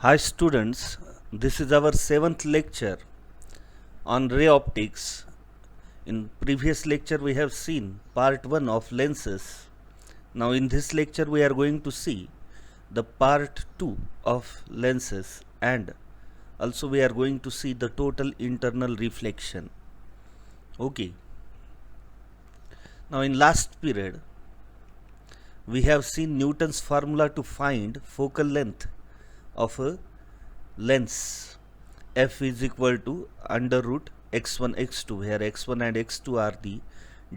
Hi students, this is our 7th lecture on ray optics. In previous lecture we have seen part 1 of lenses. Now in this lecture we are going to see the part 2 of lenses, and also we are going to see the total internal reflection. Okay. Now in last period we have seen Newton's formula to find focal length of a lens. F is equal to under root x1 x2, where x1 and x2 are the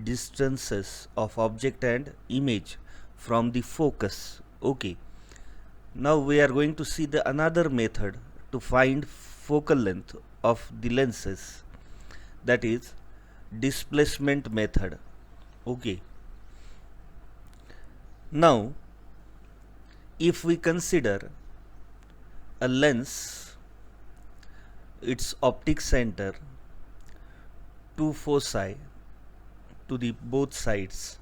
distances of object and image from the focus. Okay, now we are going to see the another method to find focal length of the lenses, that is displacement method. Okay, now if we consider a lens, its optic center, two foci to the both sides,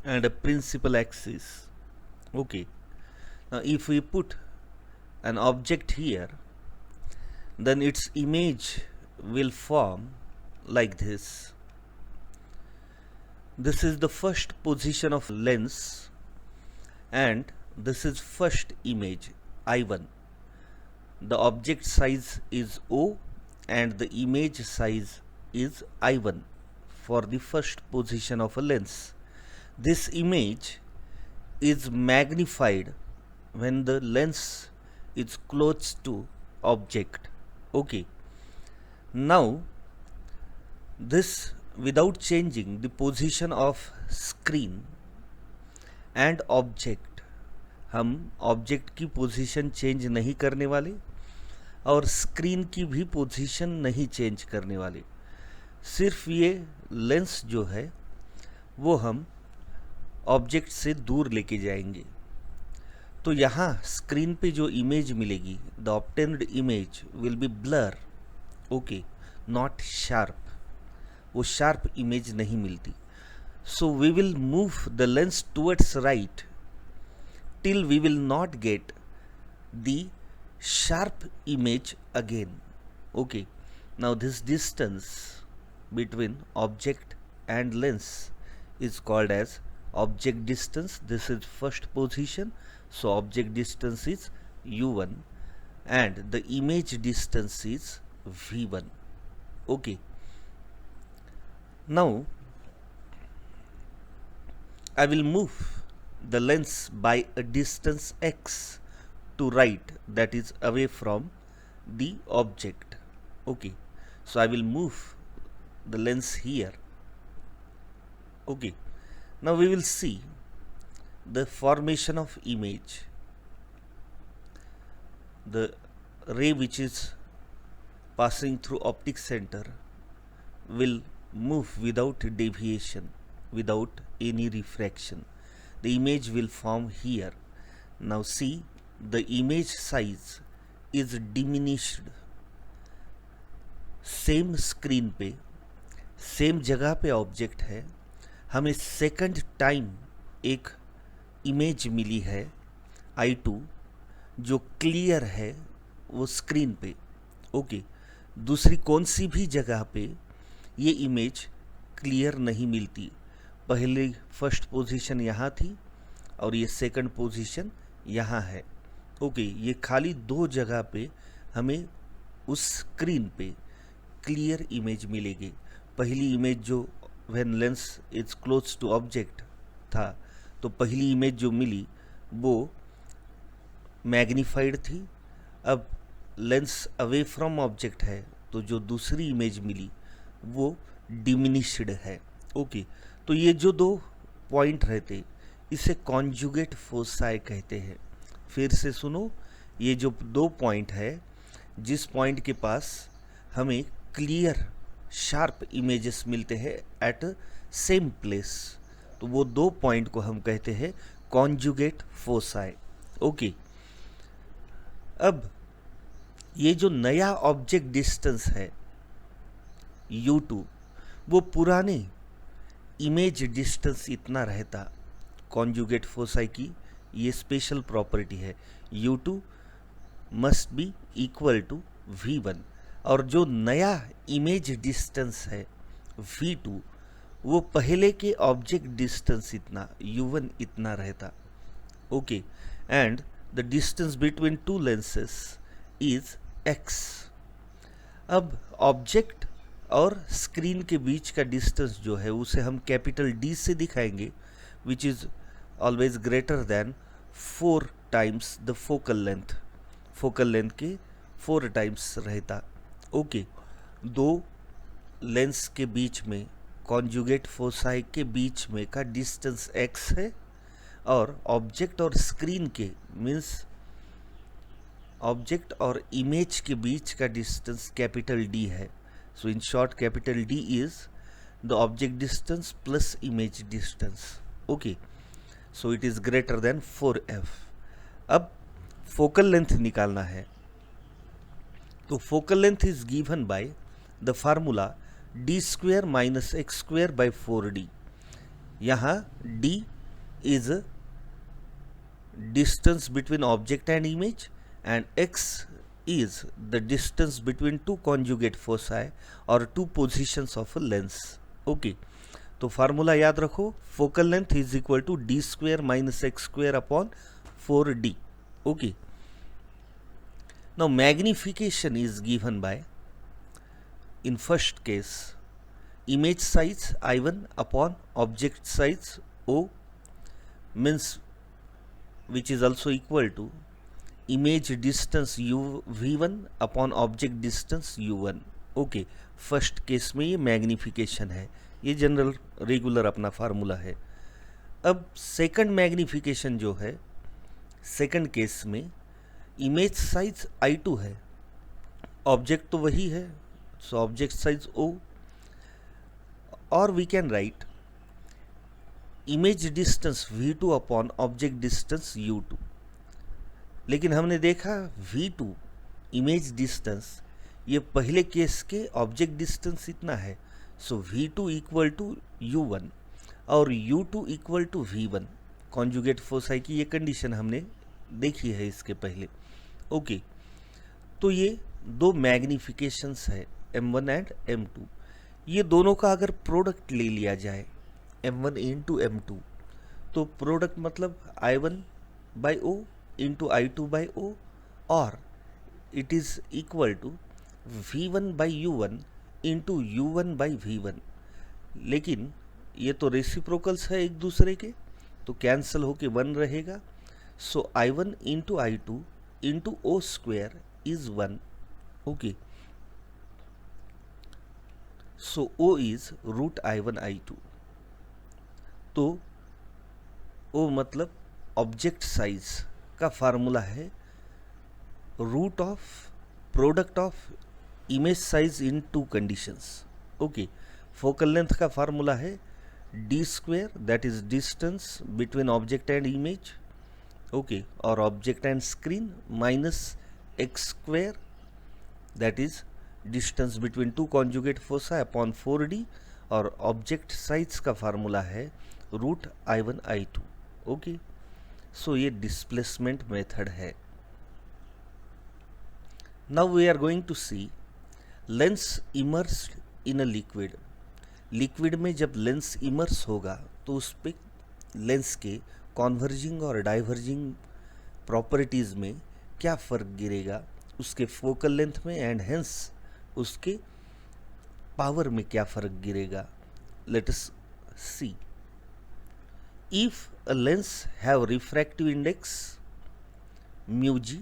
and a principal axis. Okay, now if we put an object here, then its image will form like this. This is the first position of lens, and this is first image I1. The object size is O and the image size is I1 for the first position of a lens. This image is magnified when the lens is close to object. Okay, now this without changing the position of screen and object, हम object की position change नहीं करने वाले और screen की भी position नहीं change करने वाले. सिर्फ ये लेंस जो है वो हम ऑब्जेक्ट से दूर लेके जाएंगे. तो यहाँ स्क्रीन पे जो इमेज मिलेगी, the obtained image will be blur. Okay, not sharp. वो शार्प इमेज नहीं मिलती. So we will move the lens towards right till we will not get the sharp image again. Okay, now this distance between object and lens is called as object distance. This is first position, so object distance is u1 and the image distance is v1. Okay, now I will move the lens by a distance x to right, that is away from the object. Okay, so I will move the lens here. Okay, now we will see the formation of image. The ray which is passing through optic center will move without deviation, without any refraction. The image will form here. Now see, the image size is diminished. Same screen पे, same जगह पे object है, हमें second time एक image मिली है I2 जो clear है वो स्क्रीन पे. ओके, दूसरी कौन सी भी जगह पे ये इमेज क्लियर नहीं मिलती. पहले फर्स्ट पोजीशन यहाँ थी और ये सेकंड पोजीशन यहाँ है. ओके, ये खाली दो जगह पे हमें उस स्क्रीन पे क्लियर इमेज मिलेगी. पहली इमेज जो when lens is close to object था, तो पहली इमेज जो मिली वो मैग्नीफाइड थी. अब लेंस अवे फ्रॉम ऑब्जेक्ट है, तो जो दूसरी इमेज मिली वो डिमिनिश्ड है. ओके, तो ये जो दो पॉइंट रहते इसे कॉन्जुगेट फोसाई कहते हैं. फिर से सुनो, ये जो दो पॉइंट है, जिस पॉइंट के पास हमें क्लियर शार्प इमेजेस मिलते हैं एट सेम प्लेस, तो वो दो पॉइंट को हम कहते हैं कॉन्जुगेट फोसाई. ओके, अब ये जो नया ऑब्जेक्ट डिस्टेंस है u2, वो पुराने इमेज डिस्टेंस इतना रहता. कॉन्जुगेट फोसाई की ये स्पेशल प्रॉपर्टी है. u2 must be equal to v1, और जो नया इमेज डिस्टेंस है v2 वो पहले के ऑब्जेक्ट डिस्टेंस इतना u1 इतना रहता. Okay, and the distance between to lenses is x. अब ऑब्जेक्ट और स्क्रीन के बीच का डिस्टेंस जो है उसे हम कैपिटल D से दिखाएंगे, which is always greater than 4 times the focal length. Focal length के 4 टाइम्स रहता. ओके, दो लेंस के बीच में कॉन्जुगेट फोसाई के बीच में का डिस्टेंस x है, और ऑब्जेक्ट और स्क्रीन के मीन्स ऑब्जेक्ट और इमेज के बीच का डिस्टेंस कैपिटल D है. So in short capital D is the object distance plus image distance. Okay, so it is greater than 4f. अब फोकल लेंथ निकालना है, तो focal length is given by the formula d square minus x square by 4d. यहाँ d is distance between object and image and x is the distance between two conjugate foci or two positions of a lens. Okay, तो formula याद रखो, focal length is equal to d square minus x square upon 4d. Okay, now magnification is given by, in first case, image size I1 upon object size O means which is also equal to image distance v1 upon object distance u1. Okay, first case में ये magnification है, ये general regular अपना formula है. अब second magnification जो है, second case में इमेज साइज I2 है, ऑब्जेक्ट तो वही है, सो ऑब्जेक्ट साइज O, और we can write image distance v2 upon object distance u2. लेकिन हमने देखा v2 इमेज डिस्टेंस ये पहले केस के ऑब्जेक्ट डिस्टेंस इतना है, सो v2 इक्वल टू u1 और u2 equal to v1. Conjugate foci की ये कंडीशन हमने देखी है इसके पहले. ओके, तो ये दो मैग्निफिकेशंस है m1 एंड m2. ये दोनों का अगर प्रोडक्ट ले लिया जाए m1 इंटू m2, तो प्रोडक्ट मतलब I1 by O into I2 by O, और it is equal to v1 by u1 into u1 by v1. लेकिन ये तो रेसिप्रोकल्स है एक दूसरे के, तो कैंसल होके 1 रहेगा. So I1 into I2 into O square is 1. Okay, so O is root I1 I2. तो O मतलब ऑब्जेक्ट साइज का फार्मूला है root of product of image size in two conditions. Okay, focal length का formula है d square, that is distance between object and image. Okay, और object and screen minus x square, that is distance between two conjugate foci upon 4d, और object size का formula है root I1 I2. Okay, so ये displacement method है. Now we are going to see lens immersed in a liquid. Liquid में जब lens immerse होगा तो उस पर लेंस के कॉन्वर्जिंग और डाइवर्जिंग प्रॉपर्टीज़ में क्या फ़र्क गिरेगा, उसके फोकल लेंथ में एंड हेंस उसके पावर में क्या फ़र्क गिरेगा. Let us see. If a lens have refractive index mu g,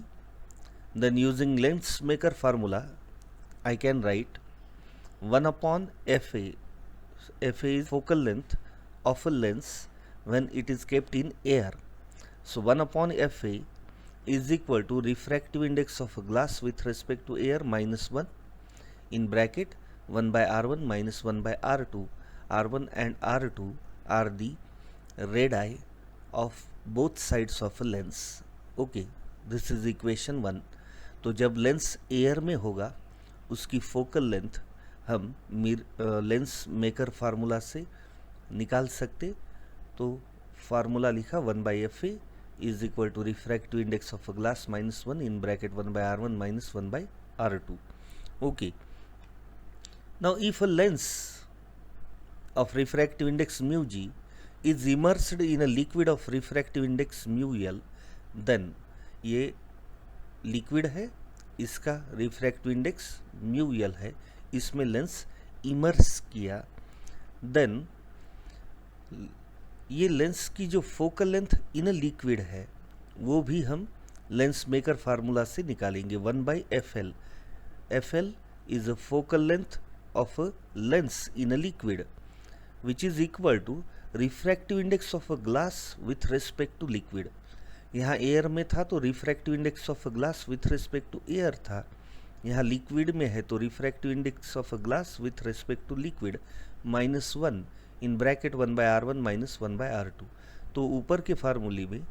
then using lens maker formula I can write 1 upon fa. Fa is focal length of a lens when it is kept in air. So 1 upon fa is equal to refractive index of a glass with respect to air minus 1 in bracket 1 by r1 minus 1 by r2. r1 and r2 are the radii of both sides of a lens. Okay, this is equation 1. तो जब lens air में होगा उसकी focal length हम lens maker formula से निकाल सकते. तो फार्मूला लिखा 1 by fa is equal to refractive index of a glass minus 1 in bracket 1 by R1 minus 1 by R2. Okay. Now if a lens of refractive index mu g is immersed in a liquid of refractive index mu l, then ये liquid है, इसका refractive index mu L है, इसमें lens immerse किया, then ये lens की जो focal length in liquid है वो भी हम लेंस मेकर फार्मूला से निकालेंगे 1 by FL. FL is a focal length of a lens in a liquid which is equal to refractive index of a glass with respect to liquid. यहाँ air में था तो refractive index of a glass with respect to air था, यहाँ liquid में है तो refractive index of a glass with respect to liquid -1 in bracket 1 by R1 minus 1 by R2. तो ऊपर के फार्मूले में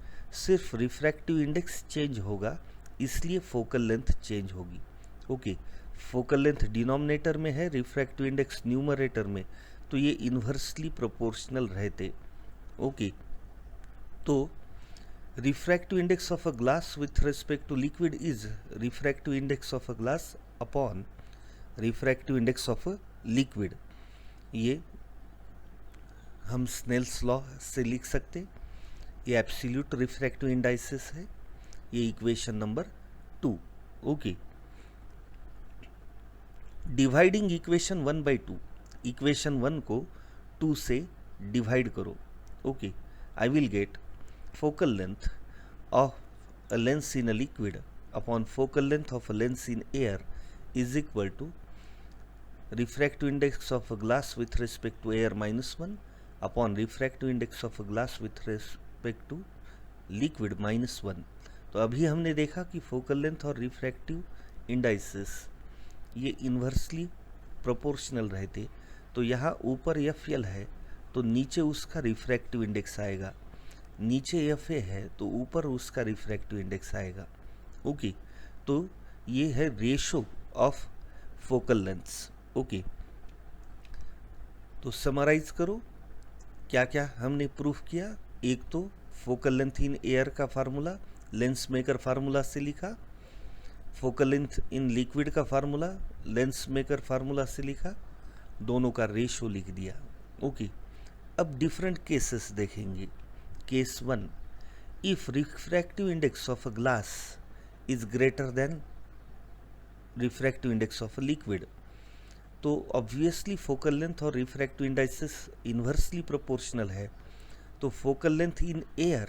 सिर्फ रिफ्रैक्टिव इंडेक्स चेंज होगा, इसलिए फोकल लेंथ चेंज होगी. ओके, फोकल लेंथ डिनोमिनेटर में है, रिफ्रैक्टिव इंडेक्स न्यूमरेटर में, तो ये इन्वर्सली प्रोपोर्शनल रहते. ओके, तो refractive index of a glass with respect to liquid is refractive index of a glass upon refractive index of a liquid. ये हम Snell's law से लिख सकते, ये एब्सोल्यूट रिफ्रैक्टिव इंडाइसिस है, ये equation number 2. Okay, dividing equation 1 by 2, equation 1 को 2 से डिवाइड करो. Okay, I will get focal length of a lens in a liquid upon focal length of a lens in air is equal to refractive index of a glass with respect to air -1 upon refractive index of a glass with respect to liquid -1. तो अभी हमने देखा कि focal length और refractive indices ये inversely proportional रहते, तो यहाँ ऊपर FL है तो नीचे उसका रिफ्रैक्टिव इंडेक्स आएगा, नीचे FA है तो ऊपर उसका रिफ्रैक्टिव इंडेक्स आएगा. ओके, तो ये है ratio of focal lengths. Okay, तो समराइज करो क्या क्या हमने प्रूफ किया. एक तो फोकल लेंथ इन एयर का फार्मूला लेंस मेकर फार्मूला से लिखा, फोकल लेंथ इन लिक्विड का फार्मूला लेंस मेकर फार्मूला से लिखा, दोनों का रेशो लिख दिया. ओके, अब डिफरेंट केसेस देखेंगे. Case 1, if refractive index of a glass is greater than refractive index of a liquid, तो obviously focal length और refractive indices inversely proportional है, तो focal length in air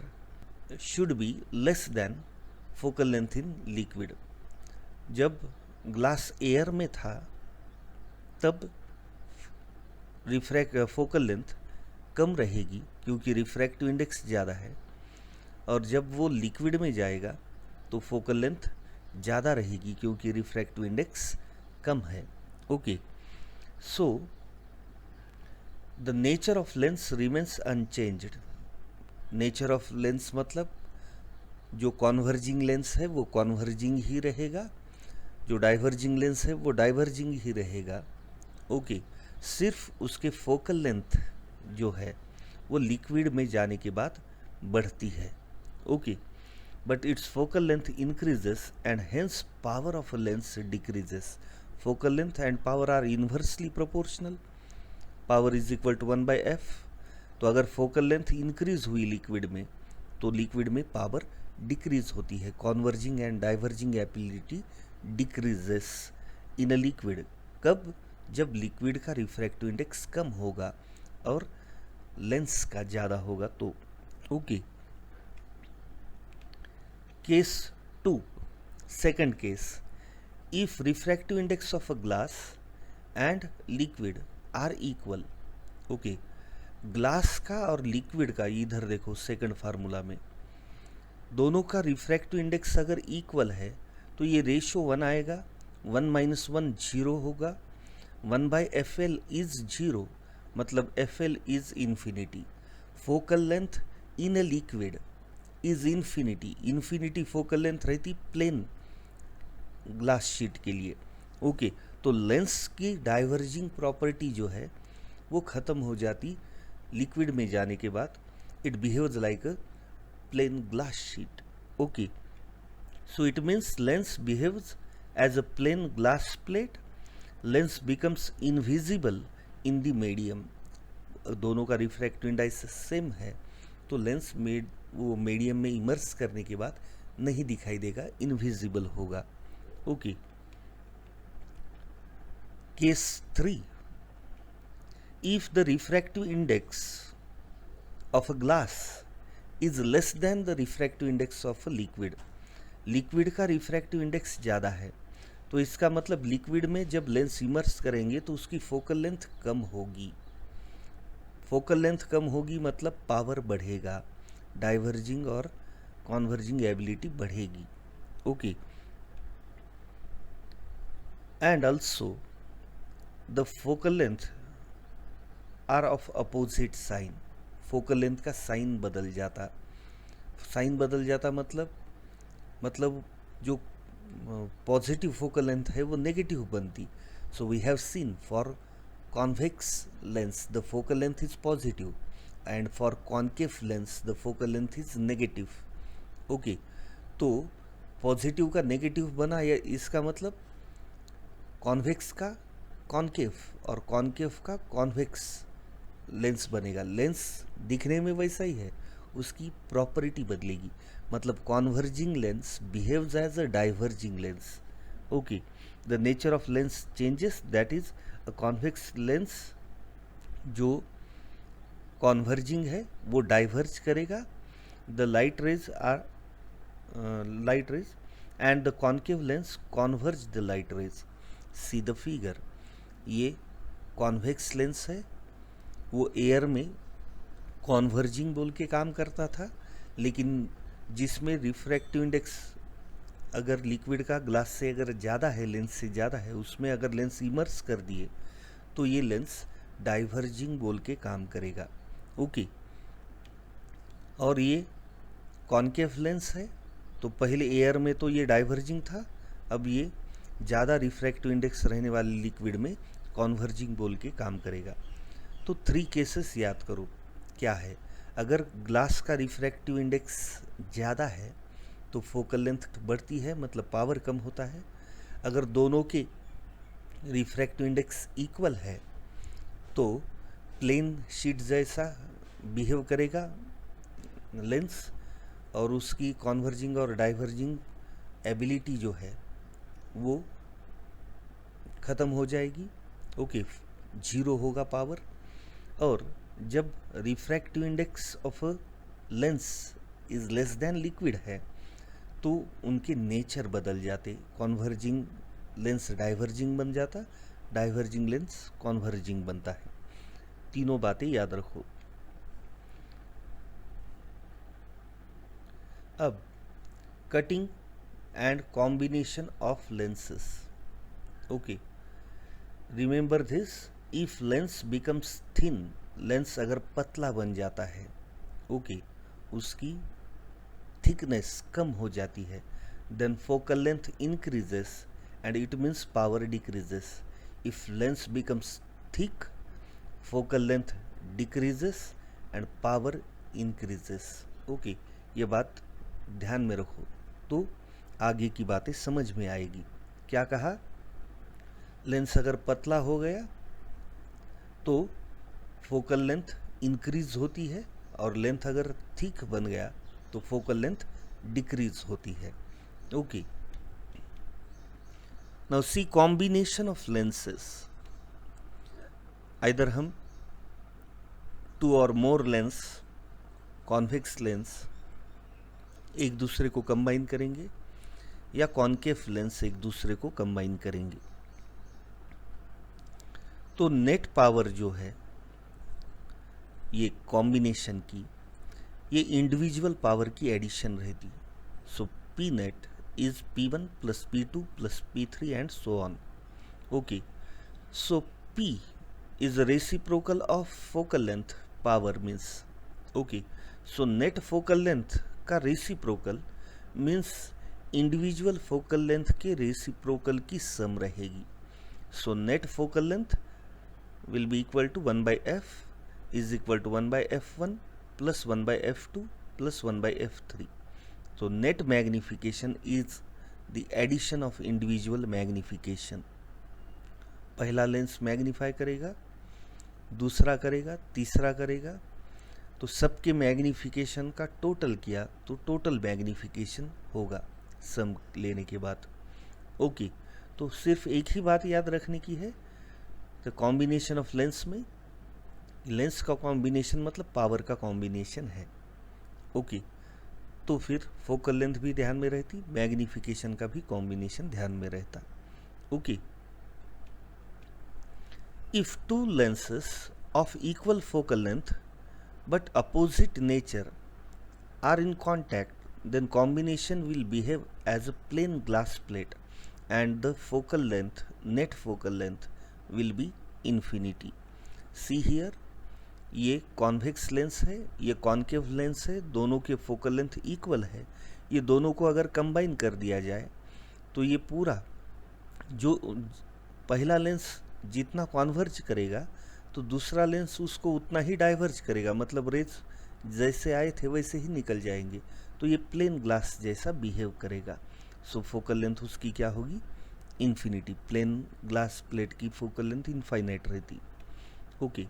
should be less than focal length in liquid. जब glass air में था तब focal length कम रहेगी क्योंकि रिफ्रैक्टिव इंडेक्स ज़्यादा है, और जब वो लिक्विड में जाएगा तो फोकल लेंथ ज़्यादा रहेगी क्योंकि रिफ्रैक्टिव इंडेक्स कम है. Okay, so the nature of lens remains unchanged. Nature of lens मतलब जो कॉन्वर्जिंग लेंस है वो कॉन्वर्जिंग ही रहेगा, जो डाइवर्जिंग लेंस है वो डाइवर्जिंग ही रहेगा. ओके, सिर्फ उसके फोकल लेंथ जो है वो लिक्विड में जाने के बाद बढ़ती है. Okay, but its focal length increases and hence power of a lens decreases. Focal length and power are inversely proportional. Power is equal to 1 by F. तो अगर फोकल लेंथ इंक्रीज हुई लिक्विड में तो लिक्विड में power decrease होती है. Converging and diverging ability decreases in a liquid. कब? जब लिक्विड का रिफ्रैक्टिव इंडेक्स कम होगा और लेंस का ज़्यादा होगा तो. Okay, case 2, second case, if refractive index of a glass and liquid are equal. Okay, glass का और लिक्विड का इधर देखो सेकंड फार्मूला में दोनों का रिफ्रैक्टिव इंडेक्स अगर इक्वल है तो ये रेशो 1 आएगा, 1 - 1 0 होगा, 1 by FL इज 0 मतलब FL is infinity. Focal length in a liquid is infinity. Infinity focal length रहती प्लेन ग्लास शीट के लिए. ओके, तो लेंस की डाइवर्जिंग प्रॉपर्टी जो है वो ख़त्म हो जाती लिक्विड में जाने के बाद. It behaves like a plain glass sheet. Okay, so it means lens behaves as a plain glass plate. Lens becomes invisible in the medium. दोनों का रिफ्रैक्टिव इंडेक्स सेम है, तो लेंस वो मीडियम में इमर्स करने के बाद नहीं दिखाई देगा, इनविजिबल होगा. Okay. Case 3, if the refractive index of a glass is less than the refractive index of a liquid. Liquid का रिफ्रैक्टिव इंडेक्स ज़्यादा है, तो इसका मतलब लिक्विड में जब लेंस इमर्स करेंगे तो उसकी फोकल लेंथ कम होगी. फोकल लेंथ कम होगी मतलब पावर बढ़ेगा, डाइवर्जिंग और कॉन्वर्जिंग एबिलिटी बढ़ेगी. Okay. And also the focal length are of opposite sign. Focal length का साइन बदल जाता. साइन बदल जाता मतलब जो पॉजिटिव फोकल लेंथ है वो नेगेटिव बनती. So we have seen for convex lens the focal length is positive and for concave lens the focal length is negative. okay, तो पॉजिटिव का नेगेटिव बना, या इसका मतलब कॉन्वेक्स का कॉनकेव और कॉनकेव का कॉन्वेक्स लेंस बनेगा. लेंस दिखने में वैसा ही है, उसकी प्रॉपर्टी बदलेगी. मतलब converging lens behaves as a diverging lens. Okay, the nature of lens changes, that is a convex lens जो कॉन्वर्जिंग है वो डाइवर्ज करेगा. The light rays and the concave lens converge the light rays. See the figure. ये convex lens है, वो air में converging बोल के काम करता था, लेकिन जिसमें रिफ्रैक्टिव इंडेक्स अगर लिक्विड का ग्लास से अगर ज़्यादा है, लेंस से ज़्यादा है, उसमें अगर लेंस इमर्स कर दिए तो ये लेंस डाइवर्जिंग बोल के काम करेगा. ओके. और ये कॉनकेव लेंस है, तो पहले एयर में तो ये डाइवर्जिंग था, अब ये ज़्यादा रिफ्रैक्टिव इंडेक्स रहने वाले लिक्विड में कॉन्वर्जिंग बोल के काम करेगा. तो 3 केसेस याद करो. क्या है? अगर ग्लास का रिफ्रैक्टिव इंडेक्स ज़्यादा है तो फोकल लेंथ बढ़ती है, मतलब पावर कम होता है. अगर दोनों के रिफ्रैक्टिव इंडेक्स इक्वल है तो प्लेन शीट जैसा बिहेव करेगा लेंस, और उसकी कॉन्वर्जिंग और डाइवर्जिंग एबिलिटी जो है वो ख़त्म हो जाएगी. ओके, 0 होगा पावर. और जब refractive index of lens is less than liquid है तो उनके नेचर बदल जाते. कॉन्वर्जिंग लेंस डाइवर्जिंग बन जाता, डाइवर्जिंग लेंस कॉन्वर्जिंग बनता है. तीनों बातें याद रखो. अब cutting and combination of lenses. Okay, remember this. If lens becomes thin, lens अगर पतला बन जाता है, ओके, उसकी थिकनेस कम हो जाती है, then focal length increases and it means power decreases. If lens becomes thick, focal length decreases and power increases. Okay, ये बात ध्यान में रखो तो आगे की बातें समझ में आएगी. क्या कहा? लेंस अगर पतला हो गया तो फोकल लेंथ इंक्रीज होती है, और लेंथ अगर थिक बन गया तो फोकल लेंथ डिक्रीज होती है. Okay, now see combination of lenses. Either हम 2 और मोर लेंस, कॉन्वेक्स लेंस एक दूसरे को कंबाइन करेंगे, या कॉनकेव लेंस एक दूसरे को कंबाइन करेंगे. तो नेट पावर जो है ये कॉम्बिनेशन की, ये इंडिविजुअल पावर की एडिशन रहती. So P net is P1 plus P2 plus P3 and so on. Okay, so P is reciprocal of focal length power means. Okay, so net focal length का reciprocal means individual focal length के reciprocal की sum रहेगी. So net focal length will be equal to 1 by f is equal to 1 by f1 plus 1 by f2 plus 1 by f3. So net magnification is the addition of individual magnification. पहला lens magnify करेगा, दूसरा करेगा, तीसरा करेगा, तो सबके magnification का total किया तो टोटल मैग्नीफिकेशन होगा सम लेने के बाद। ओके, तो सिर्फ एक ही बात याद रखने की है, तो कॉम्बिनेशन ऑफ लेंस में लेंस का कॉम्बिनेशन मतलब पावर का कॉम्बिनेशन है। ओके, तो फिर फोकल लेंथ भी ध्यान में रहती, मैग्नीफिकेशन का भी कॉम्बिनेशन ध्यान में रहता। Okay, if two lenses of equal focal length but opposite nature are in contact, then combination will behave as a plain glass plate and the focal length, net focal length will be infinity. See here, ये convex lens है, ये concave lens है, दोनों के focal length equal है। ये दोनों को अगर कंबाइन कर दिया जाए तो ये पूरा जो पहला लेंस जितना कॉन्वर्ज करेगा तो दूसरा लेंस उसको उतना ही डाइवर्ज करेगा, मतलब रेज जैसे आए थे वैसे ही निकल जाएंगे, तो ये प्लेन ग्लास जैसा बिहेव करेगा। सो फोकल लेंथ उसकी क्या होगी? इन्फिनिटी। प्लेन ग्लास प्लेट की फोकल लेंथ इनफाइनाइट रहती। Okay,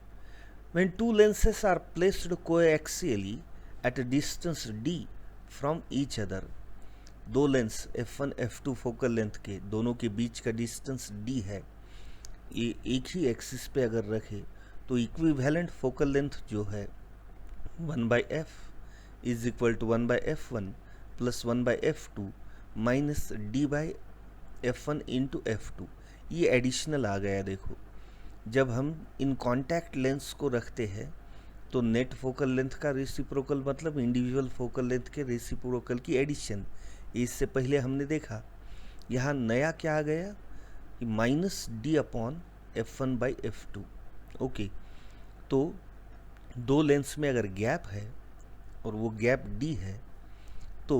when two lenses are placed coaxially at a distance d from each other, दो lens f1 f2 focal length के दोनों के बीच का डिस्टेंस d है, ये एक ही एक्सिस पे अगर रखे तो इक्विवेलेंट फोकल लेंथ जो है 1 by f is equal to 1 by f1 plus 1 by f2 minus d by f1 into f2। ये एडिशनल आ गया। देखो, जब हम इन कॉन्टैक्ट लेंस को रखते हैं तो नेट फोकल लेंथ का रेसिप्रोकल मतलब इंडिविजुअल फोकल लेंथ के रेसिप्रोकल की एडिशन। इससे पहले हमने देखा, यहाँ नया क्या आ गया कि minus D upon f1 by f2। Okay, तो दो लेंस में अगर गैप है और वो गैप d है तो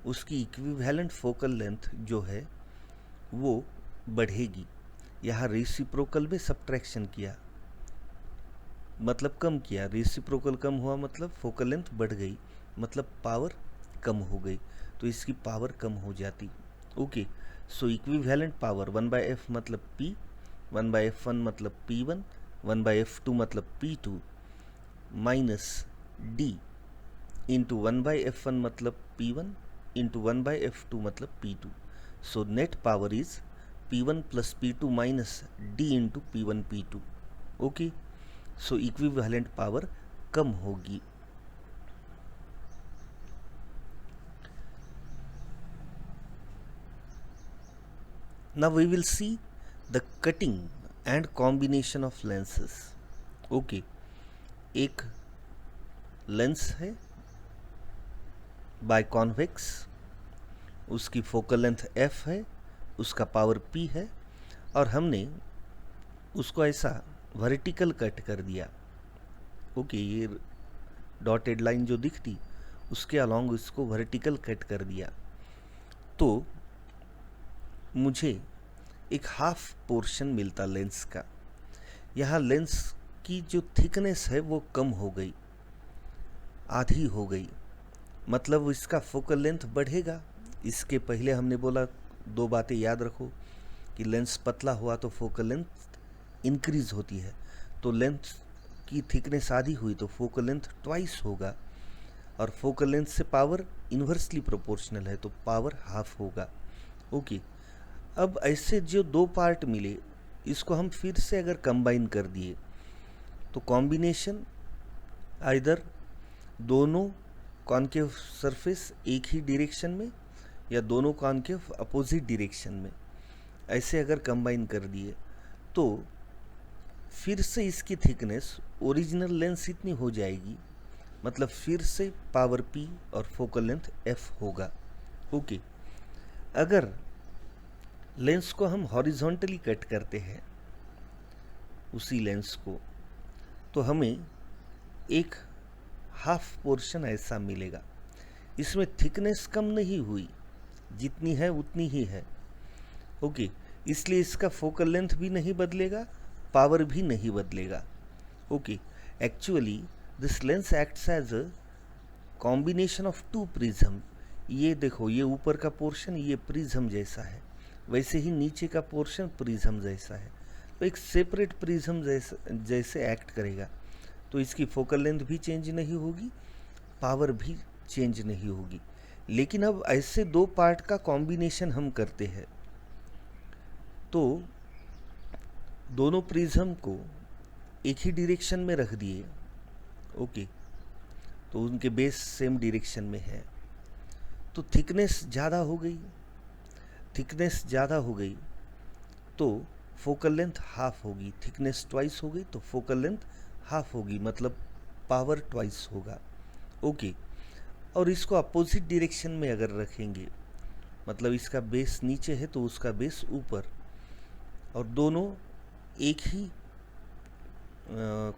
उसकी इक्विवेलेंट फोकल लेंथ जो है वो बढ़ेगी। यहाँ रेसिप्रोकल में सब्ट्रैक्शन किया मतलब कम किया, रेसिप्रोकल कम हुआ मतलब फोकल लेंथ बढ़ गई, मतलब पावर कम हो गई, तो इसकी पावर कम हो जाती। Okay, so equivalent power 1 by F मतलब P, 1 बाई F1 मतलब P1, 1 बाई F2 मतलब P2 minus D into 1 by F1 मतलब P1 इंटू 1 बाई F2 मतलब P2। So net power is P1 plus P2 minus D into P1 P2। Okay, so equivalent power कम होगी। Now we will see the cutting and combination of lenses. Okay, एक lens है biconvex, उसकी focal length f है, उसका power p है, और हमने उसको ऐसा वर्टिकल कट कर दिया। ओके, ये डॉटेड लाइन जो दिखती उसके अलॉन्ग इसको वर्टिकल कट कर दिया, तो मुझे एक हाफ पोर्शन मिलता लेंस का। यहाँ लेंस की जो थिकनेस है वो कम हो गई, आधी हो गई, मतलब इसका फोकल लेंथ बढ़ेगा। इसके पहले हमने बोला, दो बातें याद रखो कि लेंस पतला हुआ तो फोकल लेंथ इंक्रीज होती है, तो लेंथ की थिकनेस आधी हुई तो फोकल लेंथ ट्वाइस होगा, और फोकल लेंथ से पावर इन्वर्सली प्रोपोर्शनल है तो पावर हाफ होगा। ओके, अब ऐसे जो दो पार्ट मिले इसको हम फिर से अगर कंबाइन कर दिए तो कॉम्बिनेशन आइदर दोनों कॉन्केव सरफेस एक ही डायरेक्शन में या दोनों कॉन्केव अपोजिट डायरेक्शन में, ऐसे अगर कंबाइन कर दिए तो फिर से इसकी थिकनेस ओरिजिनल लेंस इतनी हो जाएगी, मतलब फिर से पावर P और फोकल लेंथ F होगा। ओके, अगर लेंस को हम हॉरिजॉन्टली कट करते हैं उसी लेंस को, तो हमें एक हाफ पोर्शन ऐसा मिलेगा। इसमें थिकनेस कम नहीं हुई, जितनी है उतनी ही है। ओके, इसलिए इसका फोकल लेंथ भी नहीं बदलेगा, पावर भी नहीं बदलेगा। Okay, actually this lens acts as a combination of two prism, ये देखो ये ऊपर का पोर्शन ये प्रिज्म जैसा है, वैसे ही नीचे का पोर्शन प्रिज्म जैसा है, तो एक सेपरेट प्रिज्म जैसे एक्ट करेगा, तो इसकी फोकल लेंथ भी चेंज नहीं होगी, पावर भी चेंज नहीं होगी। लेकिन अब ऐसे दो पार्ट का कॉम्बिनेशन हम करते हैं तो दोनों प्रिज्म को एक ही डायरेक्शन में रख दिए, ओके, तो उनके बेस सेम डायरेक्शन में है, तो थिकनेस ज़्यादा हो गई, थिकनेस ज़्यादा हो गई तो फोकल लेंथ हाफ होगी, थिकनेस ट्वाइस हो गई तो फोकल लेंथ हाफ होगी, मतलब पावर ट्वाइस होगा, ओके। और इसको अपोजिट डायरेक्शन में अगर रखेंगे, मतलब इसका बेस नीचे है तो उसका बेस ऊपर, और दोनों एक ही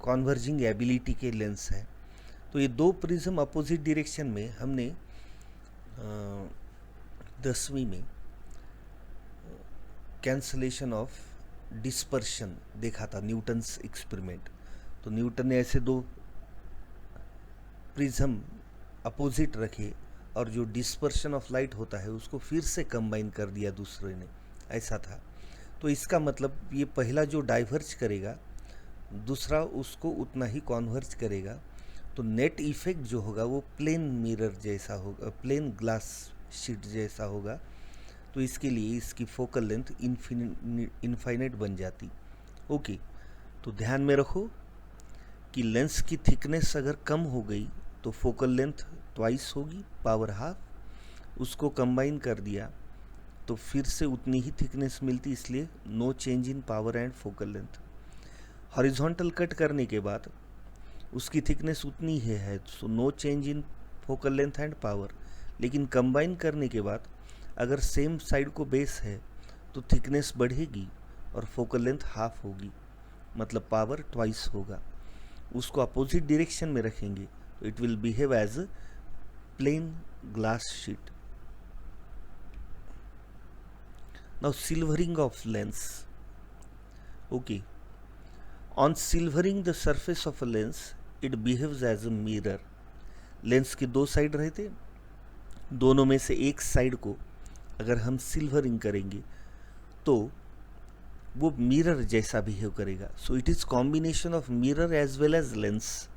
कॉन्वर्जिंग एबिलिटी के लेंस है, तो ये दो प्रिज्म अपोजिट डायरेक्शन में हमने 10वीं में कैंसलेशन ऑफ डिस्पर्शन देखा था, न्यूटन्स एक्सपेरिमेंट। तो न्यूटन ने ऐसे दो प्रिज्म अपोजिट रखे और जो डिस्पर्शन ऑफ लाइट होता है उसको फिर से कंबाइन कर दिया दूसरे ने, ऐसा था। तो इसका मतलब ये पहला जो डाइवर्ज करेगा दूसरा उसको उतना ही कॉन्वर्ज करेगा, तो नेट इफेक्ट जो होगा वो प्लेन मिरर जैसा होगा, प्लेन ग्लास शीट जैसा होगा। तो इसके लिए इसकी फोकल लेंथ इनफाइनाइट बन जाती, ओके। तो ध्यान में रखो कि लेंस की थिकनेस अगर कम हो गई तो फोकल लेंथ ट्वाइस होगी, पावर हाफ, उसको कंबाइन कर दिया तो फिर से उतनी ही थिकनेस मिलती, इसलिए no change in power and focal length. Horizontal cut करने के बाद उसकी थिकनेस उतनी ही है, so no change in focal length and power. लेकिन कंबाइन करने के बाद अगर सेम साइड को बेस है तो थिकनेस बढ़ेगी और फोकल लेंथ हाफ होगी, मतलब पावर ट्वाइस होगा। उसको अपोजिट डायरेक्शन में रखेंगे तो it will behave as a plane glass sheet. Now silvering of lens, okay. On silvering the surface of a lens, it behaves as a mirror. Lens के दो side रहते, दोनों में से एक साइड को अगर हम सिल्वरिंग करेंगे तो वो मिरर जैसा बिहेव करेगा। So it is combination of mirror as well as lens,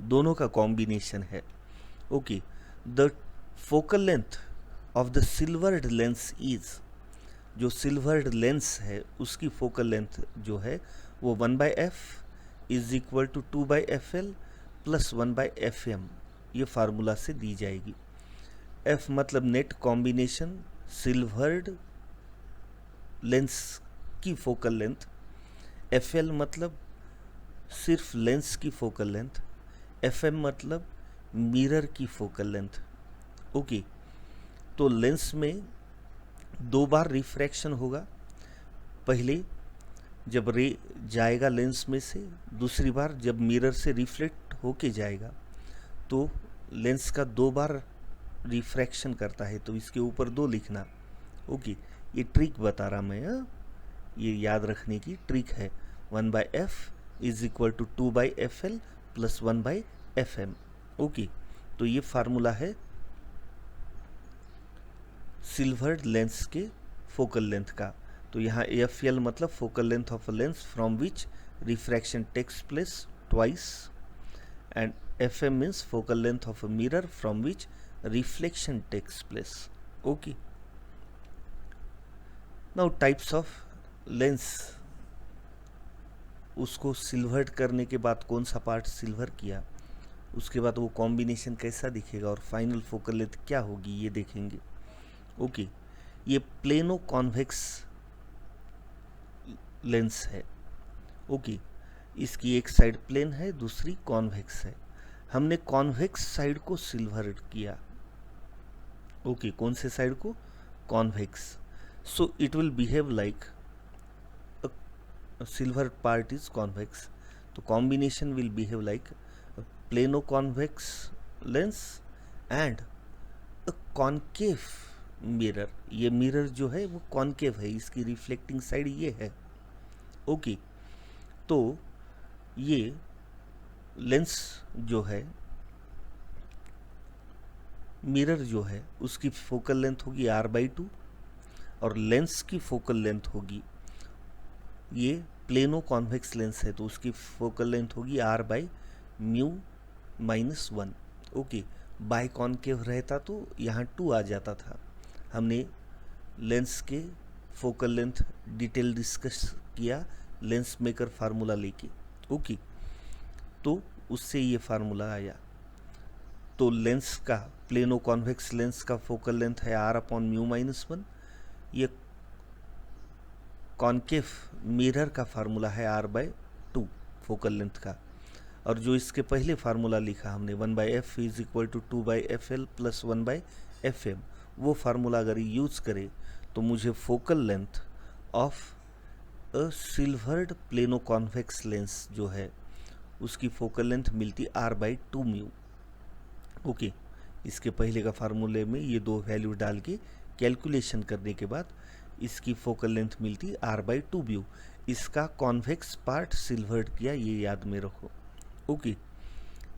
दोनों का कॉम्बिनेशन है, okay. The focal length of the silvered lens is, जो सिल्वर्ड लेंस है उसकी फोकल लेंथ जो है वो 1/f is equal to 2/fl plus 1/fm, ये फार्मूला से दी जाएगी। f मतलब नेट कॉम्बिनेशन सिल्वर्ड लेंस की फोकल लेंथ, fl मतलब सिर्फ लेंस की फोकल लेंथ, fm मतलब मिरर की फोकल लेंथ, ओके। तो लेंस में दो बार रिफ्रैक्शन होगा, पहले जब रे जाएगा लेंस में से, दूसरी बार जब मिरर से रिफ्लेक्ट होके जाएगा, तो लेंस का दो बार रिफ्रैक्शन करता है, तो इसके ऊपर 2 लिखना, ओके। ये ट्रिक बता रहा मैं, ये याद रखने की ट्रिक है। 1/f is equal to 2/fl plus 1/fm, okay. तो ये फार्मूला है सिल्वर्ड लेंस के फोकल लेंथ का। तो यहाँ FL मतलब focal length of a lens from which refraction takes place twice, and FM means focal length of a mirror from which reflection takes place, okay. Now types of lens, उसको silvered करने के बाद कौन सा part silver किया, उसके बाद वो कॉम्बिनेशन कैसा दिखेगा और फाइनल फोकल लेंथ क्या होगी ये देखेंगे, ओके। ये प्लेनो कॉन्वेक्स लेंस है, ओके। इसकी एक साइड प्लेन है, दूसरी कॉन्वेक्स है। हमने कॉन्वेक्स साइड को सिल्वर किया, ओके। कौन से साइड को, convex. So it will behave like silver part is convex, तो combination will behave like plano convex lens and a concave mirror. ये मिरर जो है वो कॉन्केव है, इसकी रिफ्लेक्टिंग साइड ये है, ओके। तो ये लेंस जो है मिरर जो है उसकी फोकल लेंथ होगी r/2 और लेंस की फोकल लेंथ होगी, ये प्लेनो कॉन्वेक्स लेंस है तो उसकी फोकल लेंथ होगी r/μ-1। ओके, बाई कॉन्केव रहता तो यहाँ 2 आ जाता था। हमने लेंस के फोकल लेंथ डिटेल डिस्कस किया लेंस मेकर फार्मूला लेके। ओके, तो उससे ये फार्मूला आया। तो लेंस का, प्लेनो कॉन्वेक्स लेंस का फोकल लेंथ है r/μ-1। ये कॉन्केव मिरर का फार्मूला है r/2 फोकल लेंथ का। और जो इसके पहले फार्मूला लिखा हमने 1/f is equal to 2/fl plus 1/fm, वो फार्मूला अगर यूज करें तो मुझे focal length of a silvered plano convex lens जो है उसकी फोकल लेंथ मिलती r/2μ। ओके, इसके पहले का फार्मूले में ये दो वैल्यू डाल के कैलकुलेशन करने के बाद इसकी फोकल लेंथ मिलती r/2μ। इसका कॉन्वेक्स पार्ट सिल्वर्ड किया, ये याद में रखो। ओके,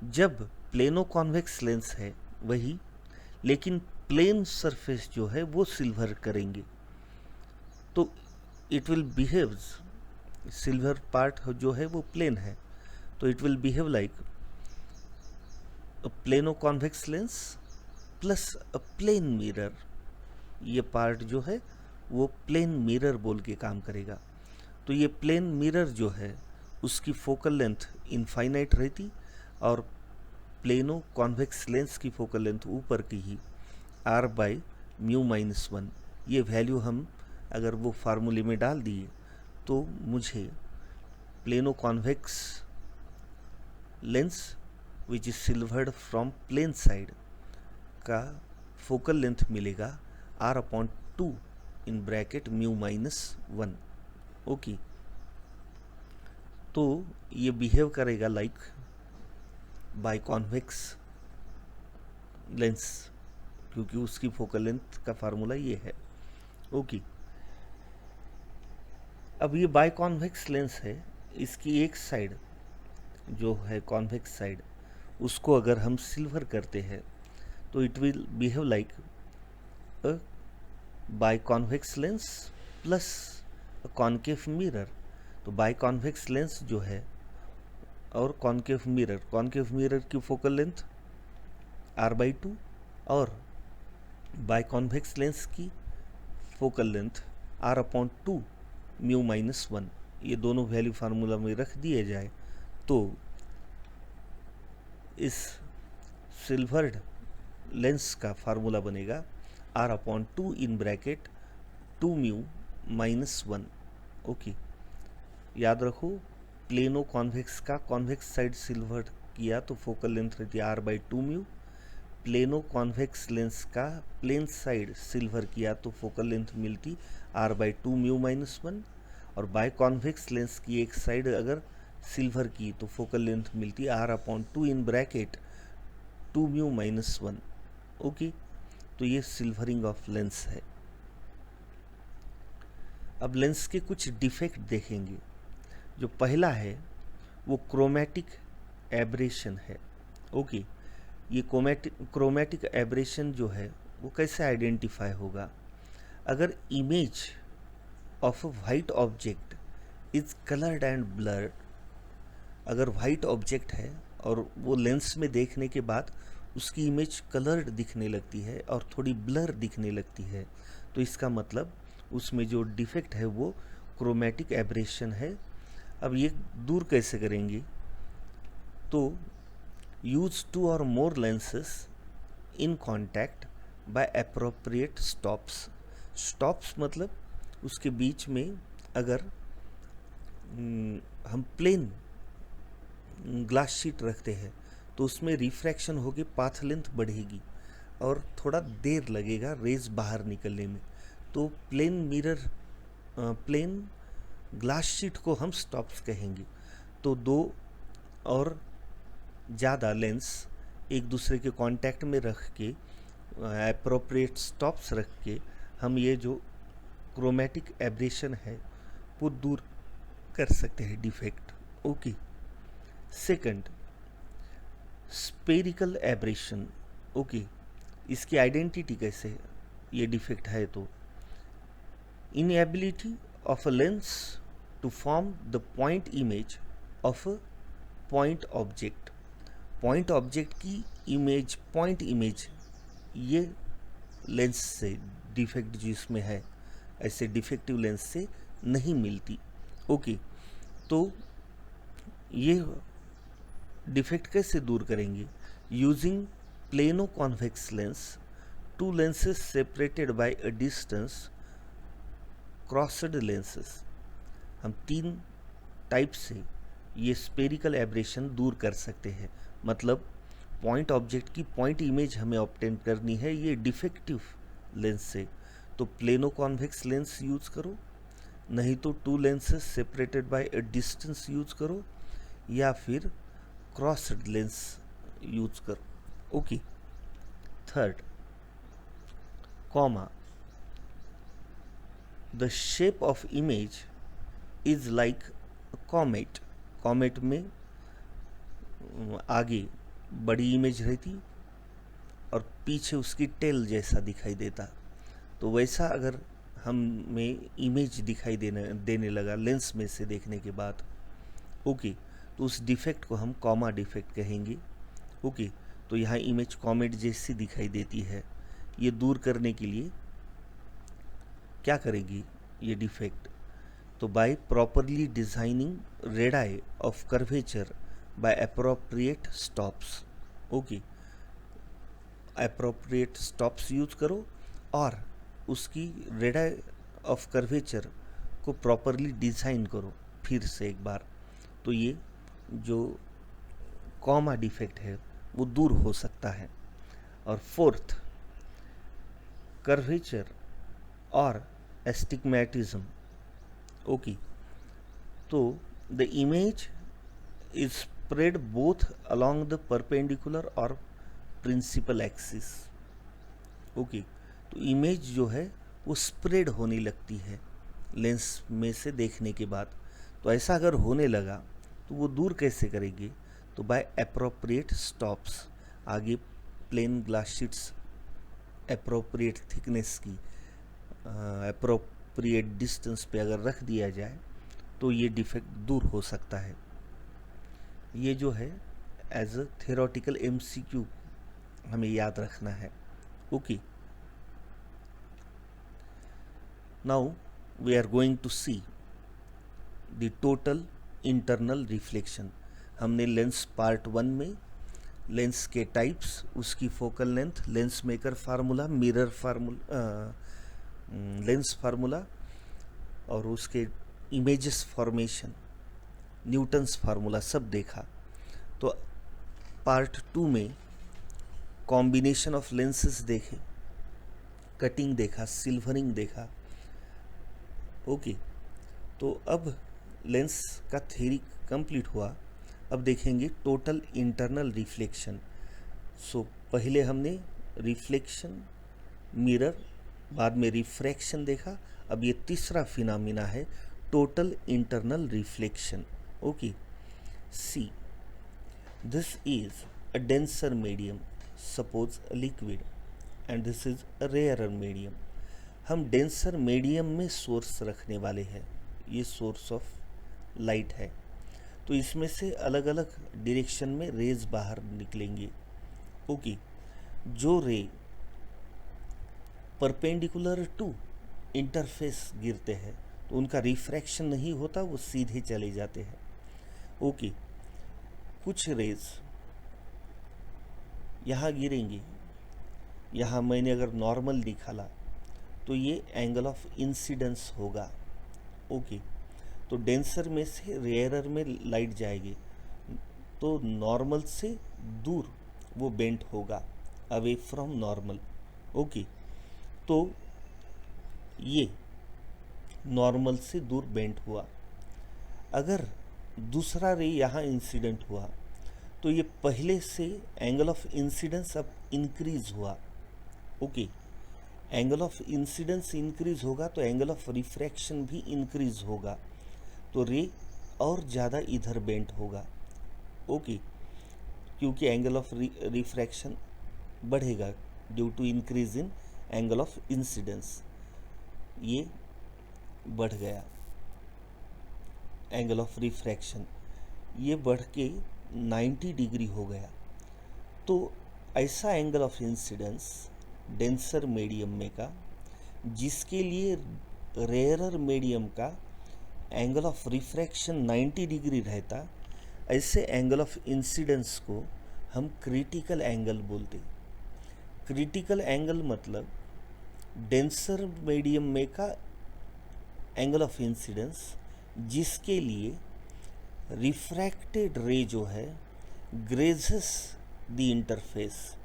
जब प्लेनो कॉन्वेक्स लेंस है वही, लेकिन प्लेन सरफेस जो है वो सिल्वर करेंगे तो it will behave, silver part जो है वो प्लेन है तो it will behave like a plano convex lens plus a plane mirror. ये पार्ट जो है वो प्लेन मिरर बोल के काम करेगा। तो ये प्लेन मिरर जो है उसकी फोकल लेंथ इनफाइनाइट रहती और प्लेनो कॉन्वेक्स लेंस की फोकल लेंथ ऊपर की ही r/μ-1। ये वैल्यू हम अगर वो फार्मूले में डाल दिए तो मुझे plano convex lens which is silvered from plane side का फोकल लेंथ मिलेगा r/2 इन ब्रैकेट μ-1। ओके, तो ये बिहेव करेगा लाइक बाई कॉन्वेक्स लेंस क्योंकि उसकी फोकल लेंथ का फार्मूला ये है। ओके, अब ये बाई कॉन्वेक्स लेंस है, इसकी एक साइड जो है कॉन्वेक्स साइड उसको अगर हम सिल्वर करते हैं तो it will behave like a by convex lens plus concave mirror. तो बाई कॉन्वेक्स लेंस जो है और कॉन्केव मिरर की फोकल लेंथ r/2 और बाई कॉन्वेक्स लेंस की फोकल लेंथ r/2 μ-1। ये दोनों वैल्यू फार्मूला में रख दिए जाए तो इस सिल्वर्ड लेंस का फार्मूला बनेगा r/2 इन ब्रैकेट 2μ-1। ओके, याद रखो प्लेनो कॉन्वेक्स का कॉन्वेक्स साइड सिल्वर्ड किया तो फोकल लेंथ रहती है r/2μ। प्लेनो कॉन्वेक्स लेंस का प्लेन साइड सिल्वर किया तो फोकल लेंथ मिलती r/2 μ-1। और बाय कॉन्वेक्स लेंस की एक साइड अगर सिल्वर की तो फोकल लेंथ मिलती r/2 इन ब्रैकेट 2μ-1। ओके, तो ये सिल्वरिंग ऑफ लेंस है। अब लेंस के कुछ डिफेक्ट देखेंगे। जो पहला है वो क्रोमैटिक एब्रेशन है। ओके, ये क्रोमैटिक एब्रेशन जो है वो कैसे आइडेंटिफाई होगा? अगर image of a white object is coloured and blurred, अगर वाइट ऑब्जेक्ट है और वो लेंस में देखने के बाद उसकी इमेज कलर्ड दिखने लगती है और थोड़ी ब्लर दिखने लगती है तो इसका मतलब उसमें जो डिफेक्ट है वो क्रोमैटिक एब्रेशन है। अब ये दूर कैसे करेंगे? तो यूज 2 और more lenses in contact by appropriate stops. Stops मतलब उसके बीच में अगर हम प्लेन ग्लास शीट रखते हैं तो उसमें रिफ्रैक्शन होगी, पाथ लेंथ बढ़ेगी और थोड़ा देर लगेगा रेज बाहर निकलने में। तो प्लेन ग्लास शीट को हम स्टॉप्स कहेंगे। तो 2 और ज़्यादा लेंस एक दूसरे के कांटेक्ट में रख के एप्रोप्रिएट स्टॉप्स रख के हम ये जो क्रोमैटिक एब्रेशन है वो दूर कर सकते हैं defect. Okay, second spherical aberration. Okay, इसकी आइडेंटिटी कैसे है, ये डिफेक्ट है तो inability of a lens to form the point image of a point object. Point object की इमेज, पॉइंट इमेज, ये लेंस से डिफेक्ट जिसमें है, ऐसे डिफेक्टिव लेंस से नहीं मिलती। ओके, तो ये डिफेक्ट कैसे दूर करेंगे? Using plano convex lens, to lenses separated by a distance, crossed lenses. हम 3 टाइप से ये स्पेरिकल एब्रेशन दूर कर सकते हैं। मतलब पॉइंट ऑब्जेक्ट की पॉइंट इमेज हमें ऑब्टेन करनी है ये डिफेक्टिव लेंस से, तो प्लेनो कॉन्वेक्स लेंस यूज करो, नहीं तो 2 lenses separated by a distance use करो, या फिर क्रॉस्ड लेंस यूज करो। Okay, third, comma, the shape of image is like comet. Comet में आगे बड़ी इमेज रहती और पीछे उसकी टेल जैसा दिखाई देता, तो वैसा अगर हमें इमेज दिखाई देने लगा लेंस में से देखने के बाद, ओके, तो उस डिफेक्ट को हम कॉमा डिफेक्ट कहेंगे। ओके, तो यहाँ इमेज कॉमेट जैसी दिखाई देती है। ये दूर करने के लिए क्या करेगी ये डिफेक्ट? तो by properly designing radii of curvature by appropriate stops. Okay, appropriate stops use करो और उसकी रेडाई ऑफ कर्वेचर को प्रॉपरली डिज़ाइन करो फिर से एक बार, तो ये जो कॉमा डिफेक्ट है वो दूर हो सकता है। और फोर्थ, कर्वेचर और एस्टिग्मेटिज्म। ओके, तो the image is spread both along the perpendicular और प्रिंसिपल एक्सिस। ओके, तो इमेज जो है वो स्प्रेड होने लगती है लेंस में से देखने के बाद। तो ऐसा अगर होने लगा तो वो दूर कैसे करेंगे? तो बाय अप्रोप्रिएट स्टॉप्स। आगे plane glass sheets appropriate thickness की अप्रोप्रिएट डिस्टेंस पे अगर रख दिया जाए तो ये डिफेक्ट दूर हो सकता है। ये जो है एज अ थ्योरेटिकल MCQ हमें याद रखना है। Okay, now we are going to see the total internal reflection. हमने लेंस पार्ट 1 में लेंस के टाइप्स, उसकी focal length, lens maker formula, mirror formula, lens formula और उसके इमेजेस फॉर्मेशन, न्यूटन्स फार्मूला सब देखा। तो पार्ट 2 में कॉम्बिनेशन ऑफ लेंसेस देखे, कटिंग देखा, सिल्वरिंग देखा। ओके, तो अब लेंस का थ्योरी कंप्लीट हुआ। अब देखेंगे टोटल इंटरनल रिफ्लेक्शन। सो पहले हमने रिफ्लेक्शन, मिरर, बाद में रिफ्रैक्शन देखा। अब ये तीसरा फिनोमेना है total internal reflection. Okay, see this is a denser medium, suppose a liquid, and this is a rarer medium. हम डेंसर मीडियम में सोर्स रखने वाले हैं, ये सोर्स ऑफ लाइट है। तो इसमें से अलग अलग डायरेक्शन में रेज बाहर निकलेंगे। ओके, जो रे परपेंडिकुलर टू इंटरफेस गिरते हैं तो उनका रिफ्रैक्शन नहीं होता, वो सीधे चले जाते हैं। ओके, कुछ रेज यहाँ गिरेंगे, यहाँ मैंने अगर नॉर्मल निकाला तो ये एंगल ऑफ इंसिडेंस होगा। ओके, तो डेंसर में से रेयरर में लाइट जाएगी तो नॉर्मल से दूर वो बेंट होगा, अवे फ्रॉम नॉर्मल। ओके, तो ये नॉर्मल से दूर बेंट हुआ। अगर दूसरा रे यहाँ इंसिडेंट हुआ तो ये पहले से एंगल ऑफ इंसिडेंस अब इंक्रीज हुआ। Okay, angle of incidence increase होगा तो एंगल ऑफ रिफ्रैक्शन भी इंक्रीज होगा, तो रे और ज़्यादा इधर बेंट होगा। ओके, क्योंकि एंगल ऑफ रिफ्रैक्शन बढ़ेगा due to increase in angle of incidence, ये बढ़ गया। एंगल ऑफ रिफ्रैक्शन ये बढ़ के 90 डिग्री हो गया। तो ऐसा angle of incidence denser medium में का, जिसके लिए रेयरर मीडियम का एंगल ऑफ रिफ्रैक्शन 90 डिग्री रहता, ऐसे एंगल ऑफ इंसिडेंस को हम क्रिटिकल एंगल बोलते। क्रिटिकल एंगल मतलब डेंसर मीडियम में का एंगल ऑफ इंसिडेंस जिसके लिए रिफ्रैक्टेड रे जो है grazes the interface,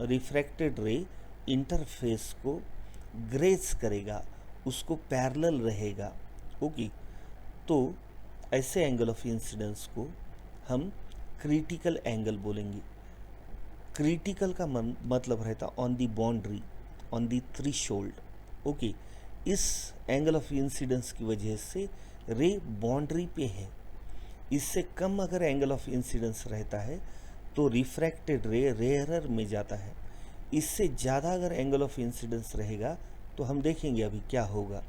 refracted ray interface को ग्रेज करेगा, उसको पैरेलल रहेगा। ओके, तो ऐसे एंगल ऑफ इंसिडेंस को हम क्रिटिकल एंगल बोलेंगे। क्रिटिकल का मतलब रहता on the boundary, on the threshold. Okay, इस एंगल ऑफ इंसिडेंस की वजह से रे बाउंड्री पे है। इससे कम अगर एंगल ऑफ इंसिडेंस रहता है तो रिफ्रैक्टेड रे रेयरर में जाता है। इससे ज़्यादा अगर एंगल ऑफ इंसिडेंस रहेगा तो हम देखेंगे अभी क्या होगा।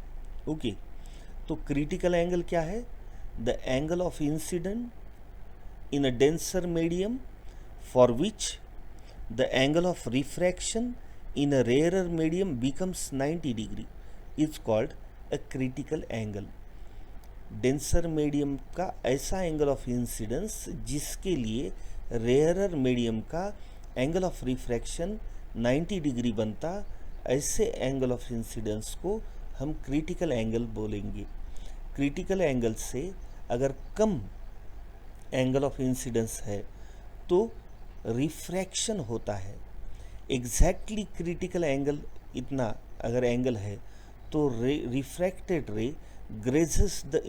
ओके, तो क्रिटिकल एंगल क्या है? The angle of incident in a denser medium for which the angle of refraction in a rarer medium becomes 90 degree is called a critical angle। Denser medium का ऐसा एंगल ऑफ इंसिडेंस जिसके लिए rarer medium का angle of refraction 90 degree बनता, ऐसे angle of incidence को हम critical angle बोलेंगे। क्रिटिकल एंगल से अगर कम एंगल ऑफ इंसिडेंस है तो रिफ्रैक्शन होता है। एग्जैक्टली क्रिटिकल एंगल इतना अगर एंगल है तो रिफ्रैक्टेड रे ग्रेजेस द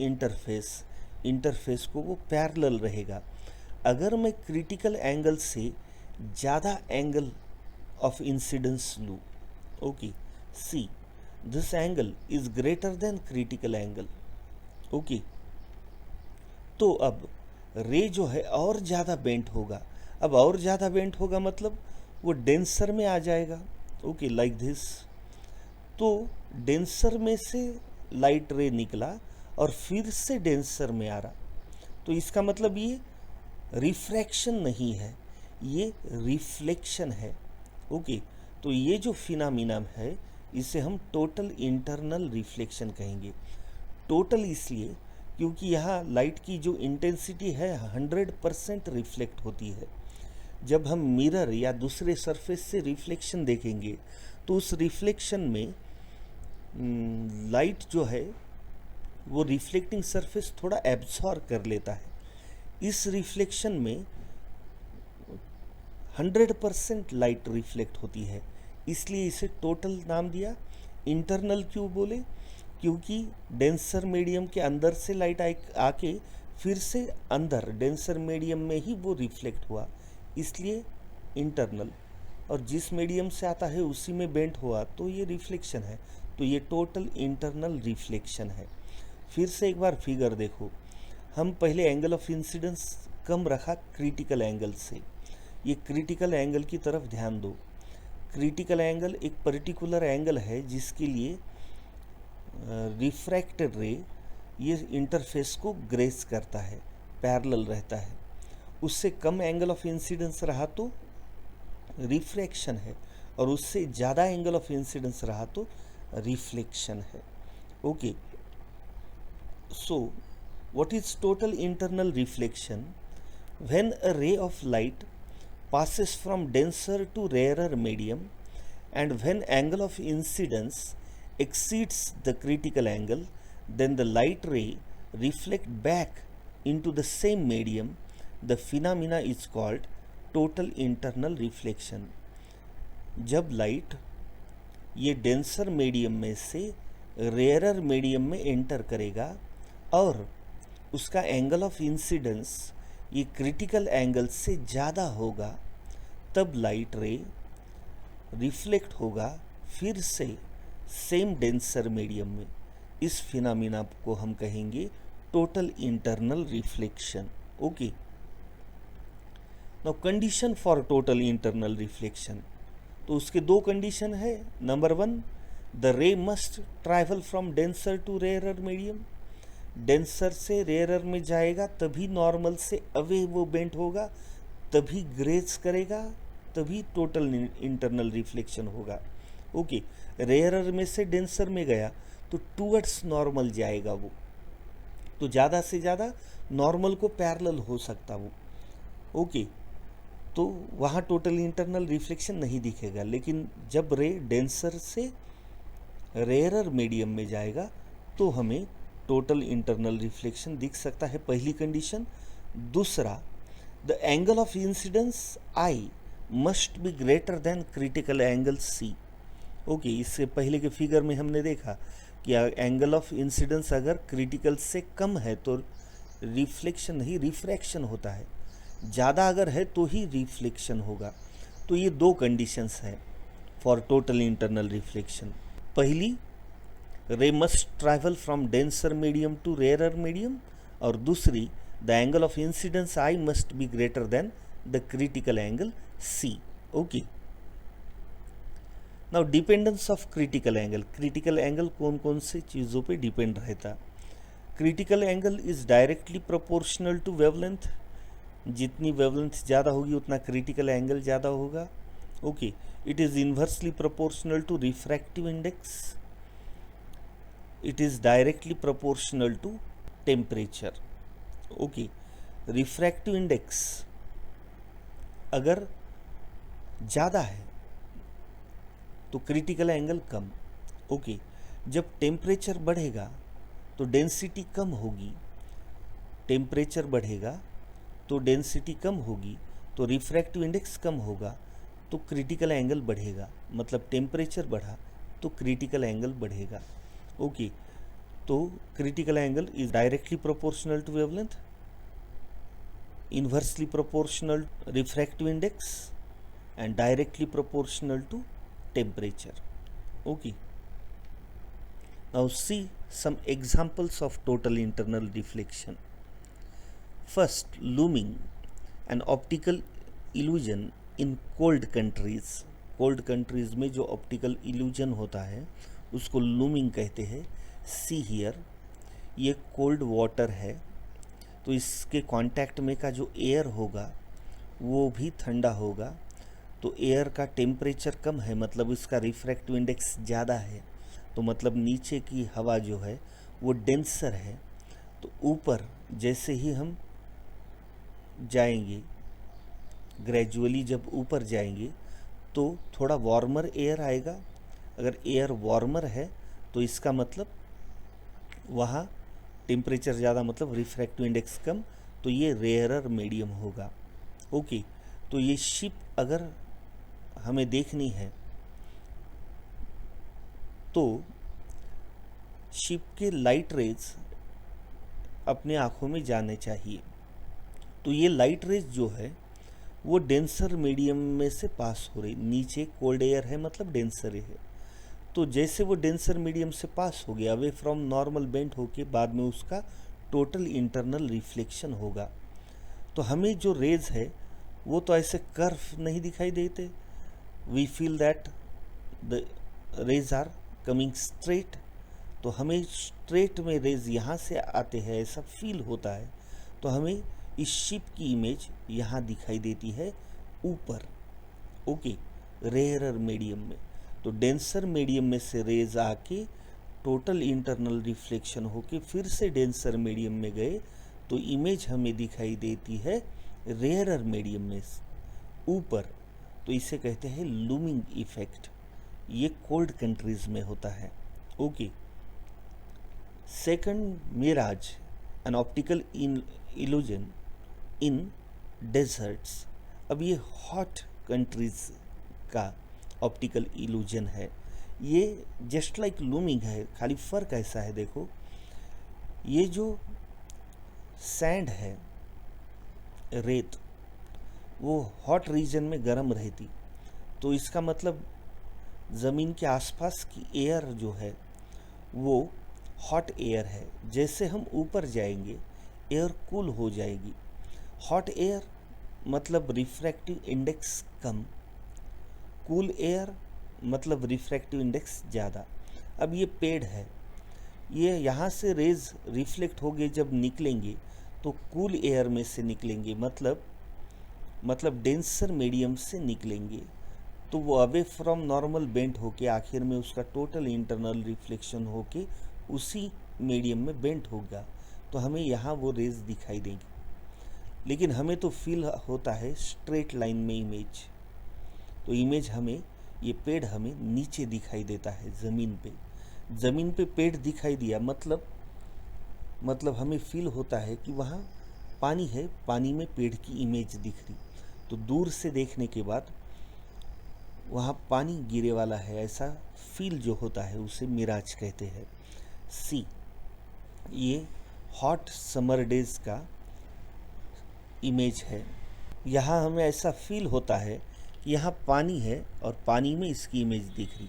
इंटरफेस को वो पैरेलल रहेगा। अगर मैं क्रिटिकल एंगल से ज़्यादा एंगल ऑफ इंसिडेंस लूँ, okay, see this angle is greater than critical angle. Okay, तो अब रे जो है और ज़्यादा बेंट होगा। अब और ज़्यादा बेंट होगा मतलब वो डेंसर में आ जाएगा। Okay, like this. तो डेंसर में से लाइट रे निकला और फिर से डेंसर में आ रहा, तो इसका मतलब ये रिफ्रैक्शन नहीं है, ये रिफ्लेक्शन है। ओके, तो ये जो फिनोमेना है इसे हम टोटल इंटरनल रिफ्लेक्शन कहेंगे। टोटल इसलिए क्योंकि यहाँ लाइट की जो इंटेंसिटी है 100% रिफ्लेक्ट होती है। जब हम मिरर या दूसरे सरफेस से रिफ्लेक्शन देखेंगे तो उस रिफ्लेक्शन में लाइट जो है वो रिफ्लेक्टिंग सरफेस थोड़ा एब्जॉर्ब कर लेता है। इस रिफ्लेक्शन में 100% लाइट रिफ्लेक्ट होती है, इसलिए इसे टोटल नाम दिया। इंटरनल क्यों बोले? क्योंकि डेंसर मीडियम के अंदर से लाइट आके फिर से अंदर डेंसर मीडियम में ही वो रिफ्लेक्ट हुआ, इसलिए इंटरनल। और जिस मीडियम से आता है उसी में बेंट हुआ तो ये रिफ्लेक्शन है, तो ये टोटल इंटरनल रिफ्लेक्शन है। फिर से एक बार फिगर देखो, हम पहले एंगल ऑफ इंसिडेंस कम रखा क्रिटिकल एंगल से, ये क्रिटिकल एंगल की तरफ ध्यान दो। क्रिटिकल एंगल एक पर्टिकुलर एंगल है जिसके लिए रिफ्रैक्टेड रे ये इंटरफेस को ग्रेस करता है, पैरेलल रहता है। उससे कम एंगल ऑफ इंसिडेंस रहा तो रिफ्रैक्शन है, और उससे ज़्यादा एंगल ऑफ इंसिडेंस रहा तो रिफ्लेक्शन है। Okay, so what is total internal reflection? When a ray of light passes from denser to rarer medium and when angle of incidence exceeds the critical angle, then the light ray reflect back into the same medium. The phenomena is called total internal reflection। जब light ये denser medium में से rarer medium में enter करेगा और उसका angle of incidence ये critical angle से ज़्यादा होगा, तब लाइट रे रिफ्लेक्ट होगा फिर से सेम डेंसर मीडियम में। इस फिनोमेना को हम कहेंगे total internal reflection. Okay, now condition for total internal reflection, तो उसके दो कंडीशन है। Number one, the ray must travel from denser to rarer medium, denser से रेयरर में जाएगा तभी नॉर्मल से अवे वो बेंट होगा, तभी ग्रेज करेगा, तभी टोटल इंटरनल रिफ्लेक्शन होगा। ओके, रेयरर में से डेंसर में गया तो टूवर्ड्स नॉर्मल जाएगा वो, तो ज़्यादा से ज़्यादा नॉर्मल को पैरेलल हो सकता वो। ओके, तो वहाँ टोटल इंटरनल रिफ्लेक्शन नहीं दिखेगा। लेकिन जब रे डेंसर से रेयरर मीडियम में जाएगा तो हमें टोटल इंटरनल रिफ्लेक्शन दिख सकता है, पहली कंडीशन। दूसरा, the angle of incidence i must be greater than critical angle c. Okay, इससे पहले के फिगर में हमने देखा कि एंगल ऑफ इंसिडेंस अगर क्रिटिकल से कम है तो रिफ्लेक्शन नहीं रिफ्रैक्शन होता है, ज़्यादा अगर है तो ही रिफ्लेक्शन होगा। तो ये दो कंडीशंस हैं फॉर टोटल इंटरनल रिफ्लेक्शन। पहली, ray must travel from denser medium to rarer medium, और दूसरी, the angle of incidence i must be greater than the critical angle c. Okay, now dependence of critical angle. Critical angle कौन कौन से चीज़ों पे depend रहता। Critical angle is directly proportional to wavelength, जितनी wavelength ज़्यादा होगी उतना क्रिटिकल एंगल ज़्यादा होगा। Okay, it is inversely proportional to refractive index, it is directly proportional to temperature. Okay, refractive index अगर ज़्यादा है तो क्रिटिकल एंगल कम। ओके, जब टेम्परेचर बढ़ेगा तो डेंसिटी कम होगी, टेम्परेचर बढ़ेगा तो डेंसिटी कम होगी, तो रिफ्रैक्टिव इंडेक्स कम होगा, तो क्रिटिकल एंगल बढ़ेगा। मतलब टेम्परेचर बढ़ा तो क्रिटिकल एंगल बढ़ेगा। ओके, तो critical angle is directly proportional to wavelength, inversely proportional refractive index and directly proportional to temperature. Okay, now see some examples of total internal reflection. First, looming, an optical illusion in cold countries. Cold countries में जो optical illusion होता है उसको looming कहते हैं। See here, ये cold water है तो इसके कांटेक्ट में का जो एयर होगा वो भी ठंडा होगा, तो एयर का टेम्परेचर कम है, मतलब इसका रिफ्रैक्टिव इंडेक्स ज़्यादा है, तो मतलब नीचे की हवा जो है वो डेंसर है। तो ऊपर जैसे ही हम जाएंगे, ग्रेजुअली जब ऊपर जाएंगे तो थोड़ा वार्मर एयर आएगा। अगर एयर वार्मर है तो इसका मतलब वहाँ टेम्परेचर ज़्यादा, मतलब रिफ्रैक्टिव इंडेक्स कम, तो ये रेयरर मीडियम होगा। ओके, तो ये शिप अगर हमें देखनी है तो शिप के लाइट रेज अपने आँखों में जाने चाहिए। तो ये लाइट रेज जो है वो डेंसर मीडियम में से पास हो रही, नीचे कोल्ड एयर है मतलब डेंसर है, तो जैसे वो डेंसर मीडियम से पास हो गया अवे फ्रॉम नॉर्मल बेंट होके बाद में उसका टोटल इंटरनल रिफ्लेक्शन होगा। तो हमें जो रेज है वो तो ऐसे कर्व नहीं दिखाई देते, we feel that the rays are coming straight, तो हमें स्ट्रेट में रेज यहाँ से आते हैं ऐसा फील होता है। तो हमें इस शिप की इमेज यहाँ दिखाई देती है ऊपर। ओके, रेयरर मीडियम में, तो डेंसर मीडियम में से रेज आके टोटल इंटरनल रिफ्लेक्शन होके फिर से डेंसर मीडियम में गए तो इमेज हमें दिखाई देती है रेयरर मीडियम में ऊपर, तो इसे कहते हैं लूमिंग इफेक्ट। ये कोल्ड कंट्रीज में होता है। Okay, second, mirage, an optical illusion in deserts. अब ये हॉट कंट्रीज का ऑप्टिकल इल्यूजन है, ये जस्ट लाइक लूमिंग है, खाली फ़र्क ऐसा है। देखो, ये जो सैंड है, रेत, वो हॉट रीजन में गर्म रहती, तो इसका मतलब ज़मीन के आसपास की एयर जो है वो हॉट एयर है। जैसे हम ऊपर जाएंगे एयर कूल हो जाएगी। हॉट एयर मतलब रिफ्रैक्टिव इंडेक्स कम, कूल एयर मतलब रिफ्रैक्टिव इंडेक्स ज़्यादा। अब ये पेड़ है, ये यहाँ से रेज रिफ्लेक्ट होके जब निकलेंगे तो कूल एयर में से निकलेंगे, मतलब डेंसर मीडियम से निकलेंगे, तो वो अवे फ्रॉम नॉर्मल बेंट होके आखिर में उसका टोटल इंटरनल रिफ्लेक्शन होके उसी मीडियम में बेंट होगा, तो हमें यहाँ वो रेज दिखाई देंगी। लेकिन हमें तो फील होता है स्ट्रेट लाइन में इमेज, तो इमेज हमें, ये पेड़ हमें नीचे दिखाई देता है ज़मीन पे पेड़ दिखाई दिया, मतलब हमें फील होता है कि वहाँ पानी है, पानी में पेड़ की इमेज दिख रही, तो दूर से देखने के बाद वहाँ पानी गिरे वाला है ऐसा फील जो होता है उसे मिराज कहते हैं। सी, ये हॉट समर डेज का इमेज है, यहाँ हमें ऐसा फील होता है कि यहाँ पानी है और पानी में इसकी इमेज दिख रही,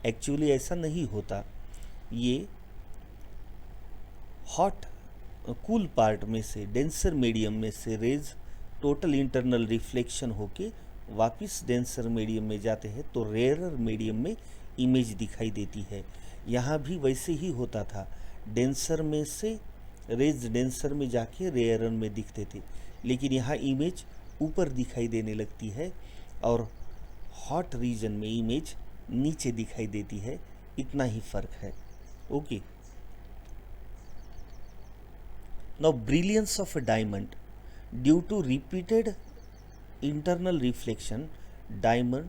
एक्चुअली ऐसा नहीं होता, ये हॉट कूल पार्ट में से, डेंसर मीडियम में से रेज टोटल इंटरनल रिफ्लेक्शन होके वापस डेंसर मीडियम में जाते हैं, तो रेयरर मीडियम में इमेज दिखाई देती है। यहाँ भी वैसे ही होता था, डेंसर में से रेज डेंसर में जाके रेयरर में दिखते थे, लेकिन यहाँ इमेज ऊपर दिखाई देने लगती है और हॉट रीजन में इमेज नीचे दिखाई देती है, इतना ही फर्क है। Okay, now brilliance of a diamond due to repeated internal reflection, diamond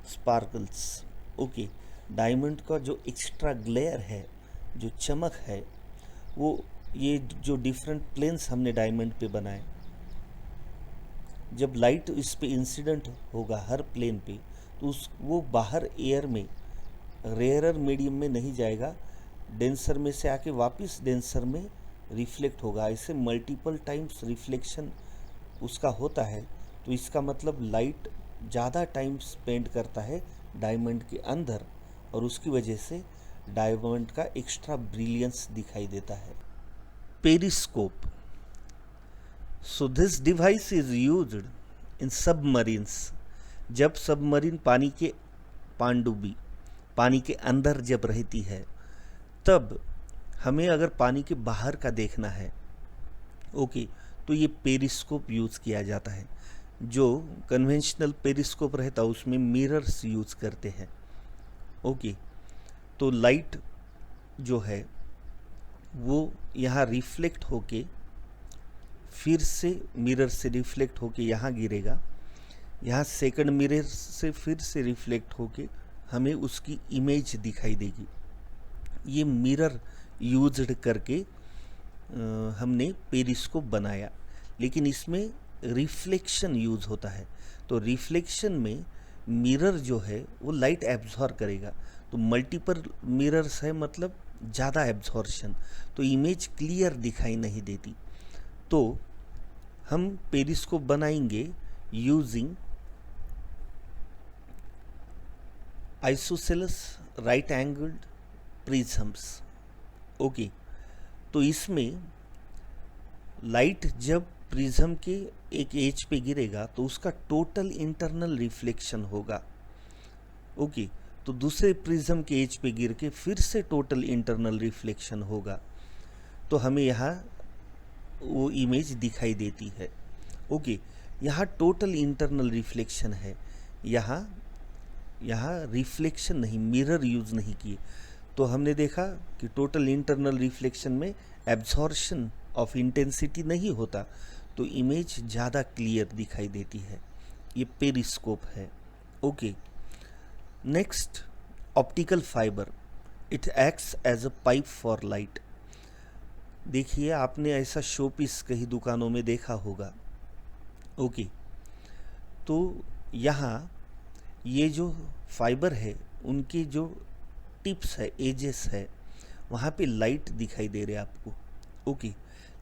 sparkles. Okay, diamond का जो एक्स्ट्रा ग्लेयर है, जो चमक है, वो ये जो डिफरेंट प्लेन्स हमने डायमंड पे बनाए, जब लाइट इस पे इंसिडेंट होगा हर प्लेन पे, तो वो बाहर एयर में रेयरर मीडियम में नहीं जाएगा, डेंसर में से आके वापस डेंसर में रिफ्लेक्ट होगा, ऐसे मल्टीपल टाइम्स रिफ्लेक्शन उसका होता है, तो इसका मतलब लाइट ज़्यादा टाइम स्पेंड करता है डायमंड के अंदर और उसकी वजह से डायमंड का एक्स्ट्रा ब्रिलियंस दिखाई देता है। Periscope, so this device is used in submarines, जब सबमरीन पानी के पानडुब्बी पानी के अंदर जब रहती है, तब हमें अगर पानी के बाहर का देखना है, ओके, तो ये पेरिस्कोप यूज़ किया जाता है। जो कन्वेंशनल पेरिस्कोप रहता है उसमें मिरर्स यूज़ करते हैं। ओके, तो लाइट जो है वो यहाँ रिफ्लेक्ट होके फिर से मिरर से रिफ्लेक्ट होके यहाँ गिरेगा, यहाँ सेकंड मिरर से फिर से रिफ्लेक्ट होके हमें उसकी इमेज दिखाई देगी। ये मिरर यूज्ड करके हमने पेरिस्कोप बनाया, लेकिन इसमें रिफ्लेक्शन यूज़ होता है, तो रिफ्लेक्शन में मिरर जो है वो लाइट एब्जॉर्ब करेगा, तो मल्टीपल मिरर्स है मतलब ज़्यादा एब्जॉर्शन, तो इमेज क्लियर दिखाई नहीं देती। तो हम पेरिस्कोप बनाएंगे using isosceles right angled prisms. Okay, तो इसमें लाइट जब प्रिज्म के एक एज पे गिरेगा तो उसका टोटल इंटरनल रिफ्लेक्शन होगा। ओके, तो दूसरे प्रिज्म के एज पे गिर के फिर से टोटल इंटरनल रिफ्लेक्शन होगा, तो हमें यहाँ वो इमेज दिखाई देती है। ओके, यहाँ टोटल इंटरनल रिफ्लेक्शन है, यहाँ रिफ्लेक्शन नहीं, मिरर यूज़ नहीं किए, तो हमने देखा कि टोटल इंटरनल रिफ्लेक्शन में एब्जॉर्प्शन ऑफ इंटेंसिटी नहीं होता, तो इमेज ज़्यादा क्लियर दिखाई देती है। ये पेरिस्कोप है। Okay, next optical fibre, it acts as a pipe for light. देखिए, आपने ऐसा शोपीस कहीं दुकानों में देखा होगा। ओके, तो यहाँ ये जो फाइबर है उनके जो टिप्स है, एजेस है, वहाँ पे लाइट दिखाई दे रहे आपको। ओके,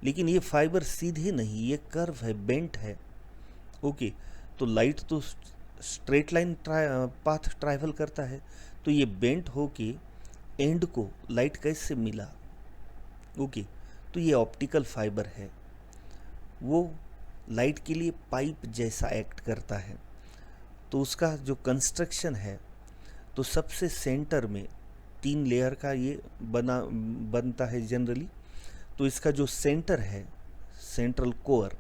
लेकिन ये फाइबर सीधे नहीं, ये कर्व है, बेंट है। ओके, तो लाइट तो स्ट्रेट लाइन पाथ ट्रैवल करता है, तो ये बेंट होके एंड को लाइट कैसे मिला। ओके, तो ये ऑप्टिकल फाइबर है, वो लाइट के लिए पाइप जैसा एक्ट करता है। तो उसका जो कंस्ट्रक्शन है, तो सबसे सेंटर में 3 लेयर का ये बनता है जनरली। तो इसका जो सेंटर है, सेंट्रल कोर,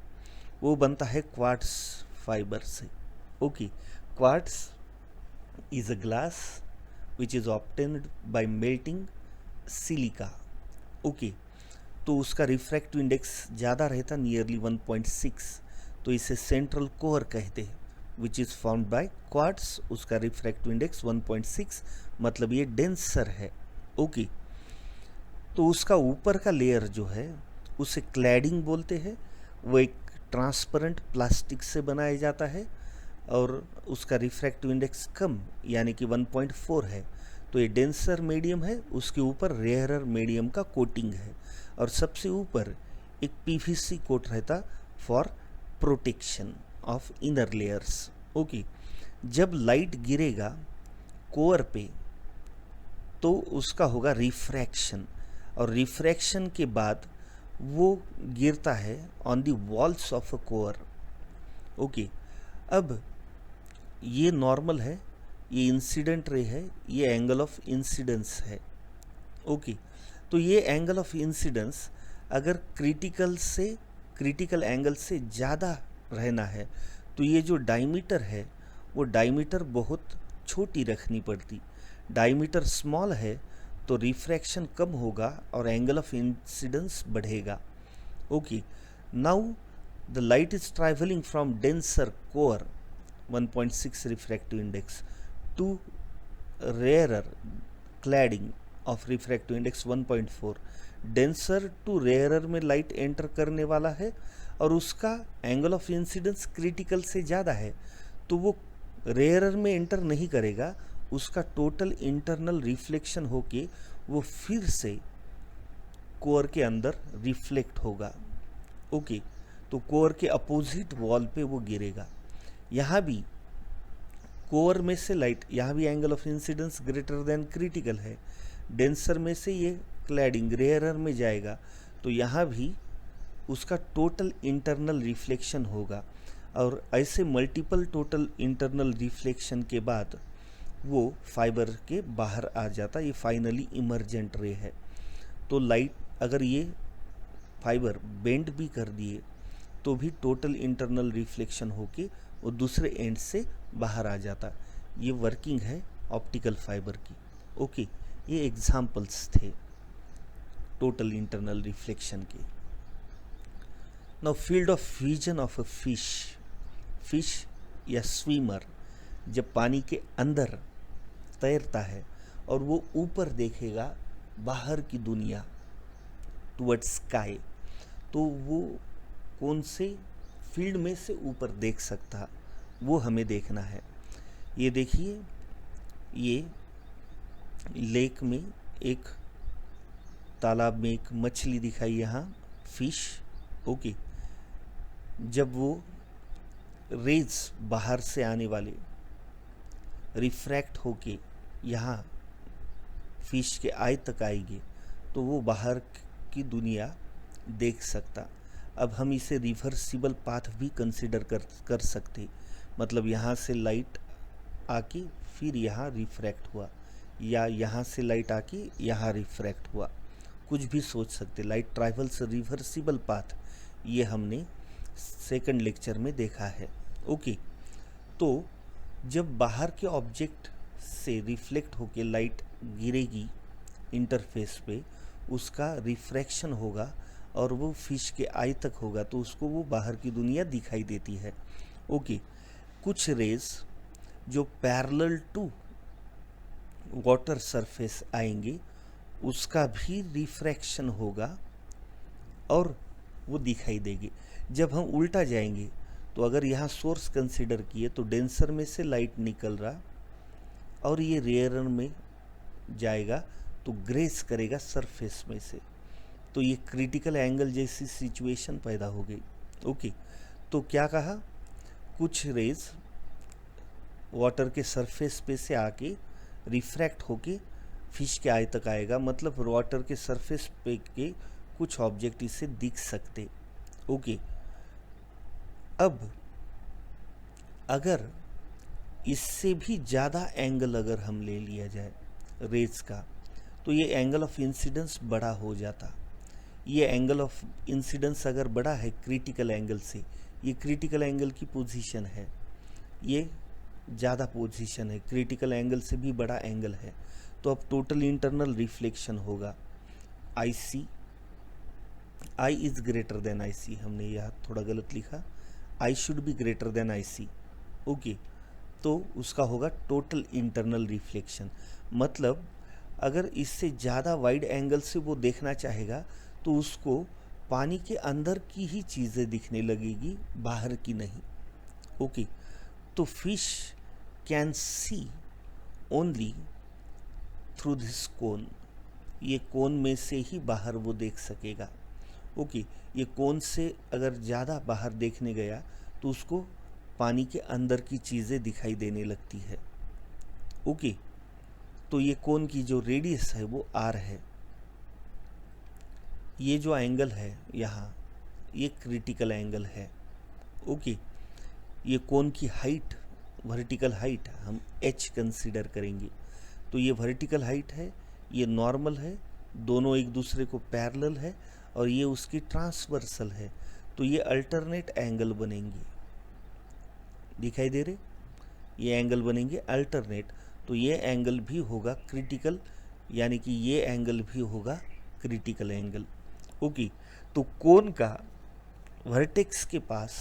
वो बनता है क्वार्ट्स फाइबर से। Okay, quartz is a glass which is obtained by melting silica. Okay, तो उसका रिफ्रैक्टिव इंडेक्स ज़्यादा रहता, नियरली 1.6, तो इसे सेंट्रल कोर कहते हैं, which is found by quartz. उसका रिफ्रैक्टिव इंडेक्स 1.6, मतलब ये डेंसर है। ओके, तो उसका ऊपर का लेयर जो है उसे क्लैडिंग बोलते हैं। वो एक ट्रांसपेरेंट प्लास्टिक से बनाया जाता है और उसका रिफ्रैक्टिव इंडेक्स कम, यानी कि 1.4 है। तो ये डेंसर मीडियम है, उसके ऊपर रेयरर मीडियम का कोटिंग है, और सबसे ऊपर एक पीवीसी कोट रहता for protection of inner layers. Okay, जब लाइट गिरेगा कोर पे तो उसका होगा रिफ्रैक्शन, और रिफ्रैक्शन के बाद वो गिरता है on the walls of a core. Okay, अब ये नॉर्मल है, ये इंसिडेंट रे है, ये एंगल ऑफ इंसिडेंस है। ओके, तो ये एंगल ऑफ इंसिडेंस अगर क्रिटिकल एंगल से ज़्यादा रहना है तो ये जो डायमीटर है वो डायमीटर बहुत छोटी रखनी पड़ती। डायमीटर स्मॉल है तो रिफ्रैक्शन कम होगा और एंगल ऑफ इंसिडेंस बढ़ेगा। Okay, now the light is travelling from denser core 1.6 refractive index to rarer cladding of refractive index 1.4। Denser to rarer में लाइट एंटर करने वाला है और उसका एंगल ऑफ इंसिडेंस क्रिटिकल से ज़्यादा है, तो वो रेयरर में एंटर नहीं करेगा, उसका टोटल इंटरनल रिफ्लेक्शन होके वो फिर से कोर के अंदर रिफ्लेक्ट होगा। ओके, तो कोर के अपोजिट वॉल पे वो गिरेगा। यहाँ भी कोर में से लाइट, यहाँ भी angle of incidence greater than critical है। डेंसर में से ये क्लैडिंग रेयरर में जाएगा, तो यहाँ भी उसका टोटल इंटरनल रिफ्लेक्शन होगा, और ऐसे मल्टीपल टोटल इंटरनल रिफ्लेक्शन के बाद वो फाइबर के बाहर आ जाता। ये फाइनली इमर्जेंट रे है। तो लाइट अगर ये फाइबर बेंड भी कर दिए तो भी टोटल इंटरनल रिफ्लेक्शन होके वो दूसरे एंड से बाहर आ जाता। ये वर्किंग है ऑप्टिकल फाइबर की। ओके, ये एग्जाम्पल्स थे टोटल इंटरनल रिफ्लेक्शन के। Now field of vision of a fish या स्विमर जब पानी के अंदर तैरता है और वो ऊपर देखेगा बाहर की दुनिया टुवर्ड्स स्काई, तो वो कौन से फील्ड में से ऊपर देख सकता, वो हमें देखना है। ये देखिए, ये लेक में एक तालाब में एक मछली दिखाई, यहाँ फिश। ओके, जब वो रेज बाहर से आने वाले रिफ्रैक्ट होके यहाँ फिश के आई तक आएंगे तो वो बाहर की दुनिया देख सकता। अब हम इसे रिवर्सिबल पाथ भी कंसिडर कर सकते, मतलब यहाँ से लाइट आके फिर यहाँ रिफ्रैक्ट हुआ, या यहाँ से लाइट आके यहाँ रिफ्रैक्ट हुआ, कुछ भी सोच सकते। लाइट ट्रैवल्स रिवर्सिबल पाथ, ये हमने सेकंड लेक्चर में देखा है। ओके, तो जब बाहर के ऑब्जेक्ट से रिफ्लेक्ट होके लाइट गिरेगी इंटरफेस पे, उसका रिफ्रैक्शन होगा और वो फिश के आई तक होगा, तो उसको वो बाहर की दुनिया दिखाई देती है। ओके, कुछ रेज जो पैरेलल टू वाटर सरफेस आएंगे उसका भी रिफ्रैक्शन होगा और वो दिखाई देगी। जब हम उल्टा जाएंगे तो अगर यहाँ सोर्स कंसिडर किए तो डेंसर में से लाइट निकल रहा और ये रेयरर में जाएगा तो ग्रेस करेगा सरफेस में से, तो ये क्रिटिकल एंगल जैसी सिचुएशन पैदा हो गई। ओके, तो क्या कहा, कुछ रेज वाटर के सरफेस पे से आके रिफ्रैक्ट होके फिश के आई तक आएगा, मतलब वाटर के सरफेस पे के कुछ ऑब्जेक्ट इससे दिख सकते। ओके, अब अगर इससे भी ज़्यादा एंगल अगर हम ले लिया जाए रेज का, तो ये एंगल ऑफ इंसिडेंस बड़ा हो जाता। ये एंगल ऑफ इंसिडेंस अगर बड़ा है क्रिटिकल एंगल से, ये क्रिटिकल एंगल की पोजीशन है, ये ज़्यादा पोजीशन है, क्रिटिकल एंगल से भी बड़ा एंगल है, तो अब टोटल इंटरनल रिफ्लेक्शन होगा I C, I is greater than I C, हमने यहाँ थोड़ा गलत लिखा, I should be greater than I C, okay. तो उसका होगा टोटल इंटरनल रिफ्लेक्शन। मतलब अगर इससे ज़्यादा वाइड एंगल से वो देखना चाहेगा तो उसको पानी के अंदर की ही चीज़ें दिखने लगेगी, बाहर की नहीं, ओके। तो fish can see only through this cone, ये कोन में से ही बाहर वो देख सकेगा, ओके। ये कोन से अगर ज़्यादा बाहर देखने गया तो उसको पानी के अंदर की चीज़ें दिखाई देने लगती है, ओके। तो ये कोन की जो रेडियस है वो आर है, ये जो एंगल है यहाँ, ये क्रिटिकल एंगल है, ओके। ये कोन की हाइट, वर्टिकल हाइट हम एच कंसीडर करेंगे, तो ये वर्टिकल हाइट है, ये नॉर्मल है, दोनों एक दूसरे को पैरेलल है, और ये उसकी ट्रांसवर्सल है, तो ये अल्टरनेट एंगल बनेंगे, दिखाई दे रहे, ये एंगल बनेंगे अल्टरनेट। तो ये एंगल भी होगा क्रिटिकल, यानी कि ये एंगल भी होगा क्रिटिकल एंगल, ओके। तो कोन का वर्टेक्स के पास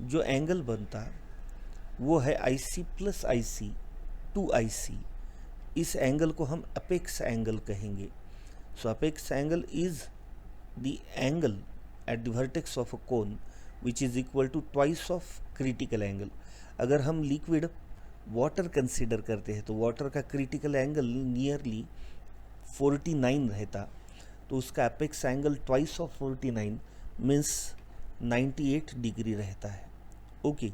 जो एंगल बनता वो है आई C plus I C to आई सी, इस एंगल को हम अपेक्स एंगल कहेंगे। So apex angle is the angle at the vertex of a cone which is equal to twice of critical angle. अगर हम लिक्विड वाटर कंसिडर करते हैं तो water का क्रिटिकल एंगल नियरली 49 रहता, तो उसका apex angle twice of 49 means 98 degree रहता है, ओके।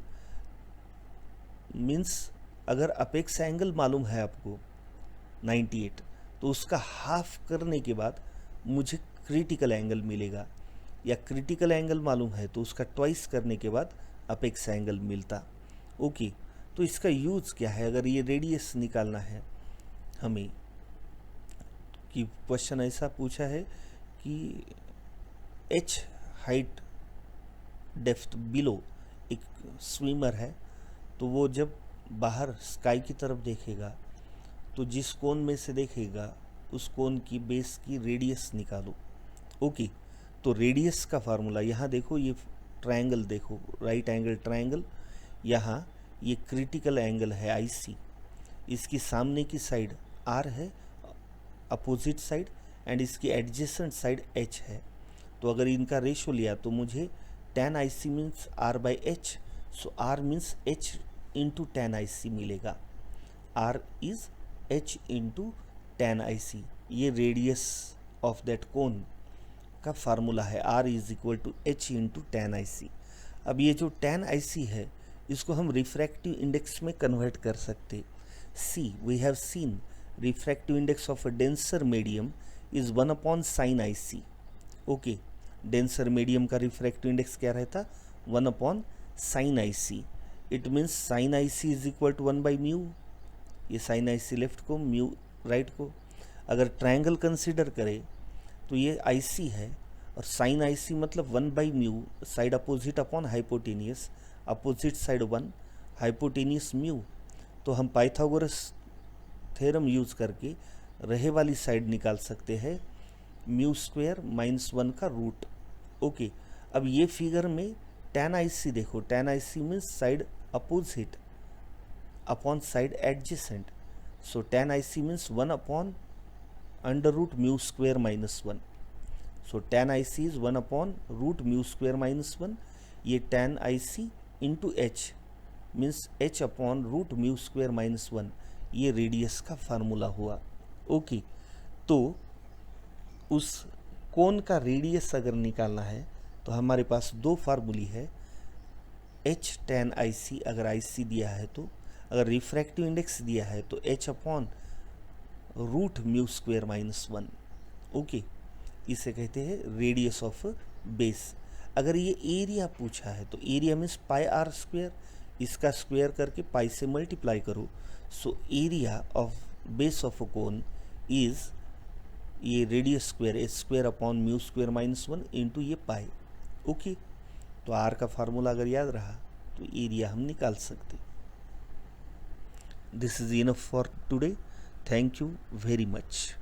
मीन्स अगर अपेक्स एंगल मालूम है आपको 98, तो उसका हाफ करने के बाद मुझे क्रिटिकल एंगल मिलेगा, या क्रिटिकल एंगल मालूम है तो उसका ट्वाइस करने के बाद अपेक्स एंगल मिलता, ओके। तो इसका यूज़ क्या है अगर ये रेडियस निकालना है हमें, कि क्वेश्चन ऐसा पूछा है कि एच हाइट डेप्थ बिलो एक स्विमर है, तो वो जब बाहर स्काई की तरफ देखेगा तो जिस कोन में से देखेगा उस कोन की बेस की रेडियस निकालो, ओके। तो रेडियस का फार्मूला यहाँ देखो, ये ट्रायंगल देखो, राइट एंगल ट्रायंगल, यहाँ ये क्रिटिकल एंगल है आई सी, इसकी सामने की साइड आर है, अपोजिट साइड, एंड इसकी एडजेसेंट साइड एच है। तो अगर इनका रेशो लिया तो मुझे tan I C means R by H, so R means H into tan I C मिलेगा, R is H into tan I C, ये रेडियस ऑफ दैट कोन का फार्मूला है, R is equal to H into tan I C. अब ये जो tan I सी है इसको हम रिफ्रैक्टिव इंडेक्स में कन्वर्ट कर सकते। See we have seen refractive index of a denser medium is 1 upon sine I C, okay. Denser medium का रिफ्रैक्टिव इंडेक्स क्या रहता, 1 upon sine I C, it means sine I C is equal to 1 by mu, ये sine I C left को, mu right को। अगर triangle consider करें तो ये आई सी है, और साइन आई सी मतलब 1 by mu, side opposite upon hypotenuse, opposite side 1, hypotenuse mu. तो हम पाइथागोरस थ्योरम यूज़ करके रहे वाली साइड निकाल सकते हैं, म्यू स्क्वायर माइनस 1 का रूट, ओके। अब ये फिगर में tan आई सी देखो, tan I C means side opposite upon side adjacent, so tan I C means 1 upon under root mu square minus 1, so tan I C is 1 upon root mu square minus 1, ये tan I C into H means H upon root mu square minus 1, ये radius का formula हुआ, okay. तो उस कोन का radius अगर निकालना है तो हमारे पास दो फार्मूली है, एच tan आई सी, अगर आई सी दिया है तो, अगर रिफ्रैक्टिव इंडेक्स दिया है तो H upon root mu square minus 1, okay. इसे कहते हैं रेडियस ऑफ बेस। अगर ये एरिया पूछा है तो area means pi R square, इसका स्क्वेयर करके पाई से मल्टीप्लाई करो। So area of base of a cone is ये radius square H square upon mu square minus 1 into ये पाई। ओके, तो आर का फार्मूला अगर याद रहा तो एरिया हम निकाल सकते। This is enough for today. Thank you very much.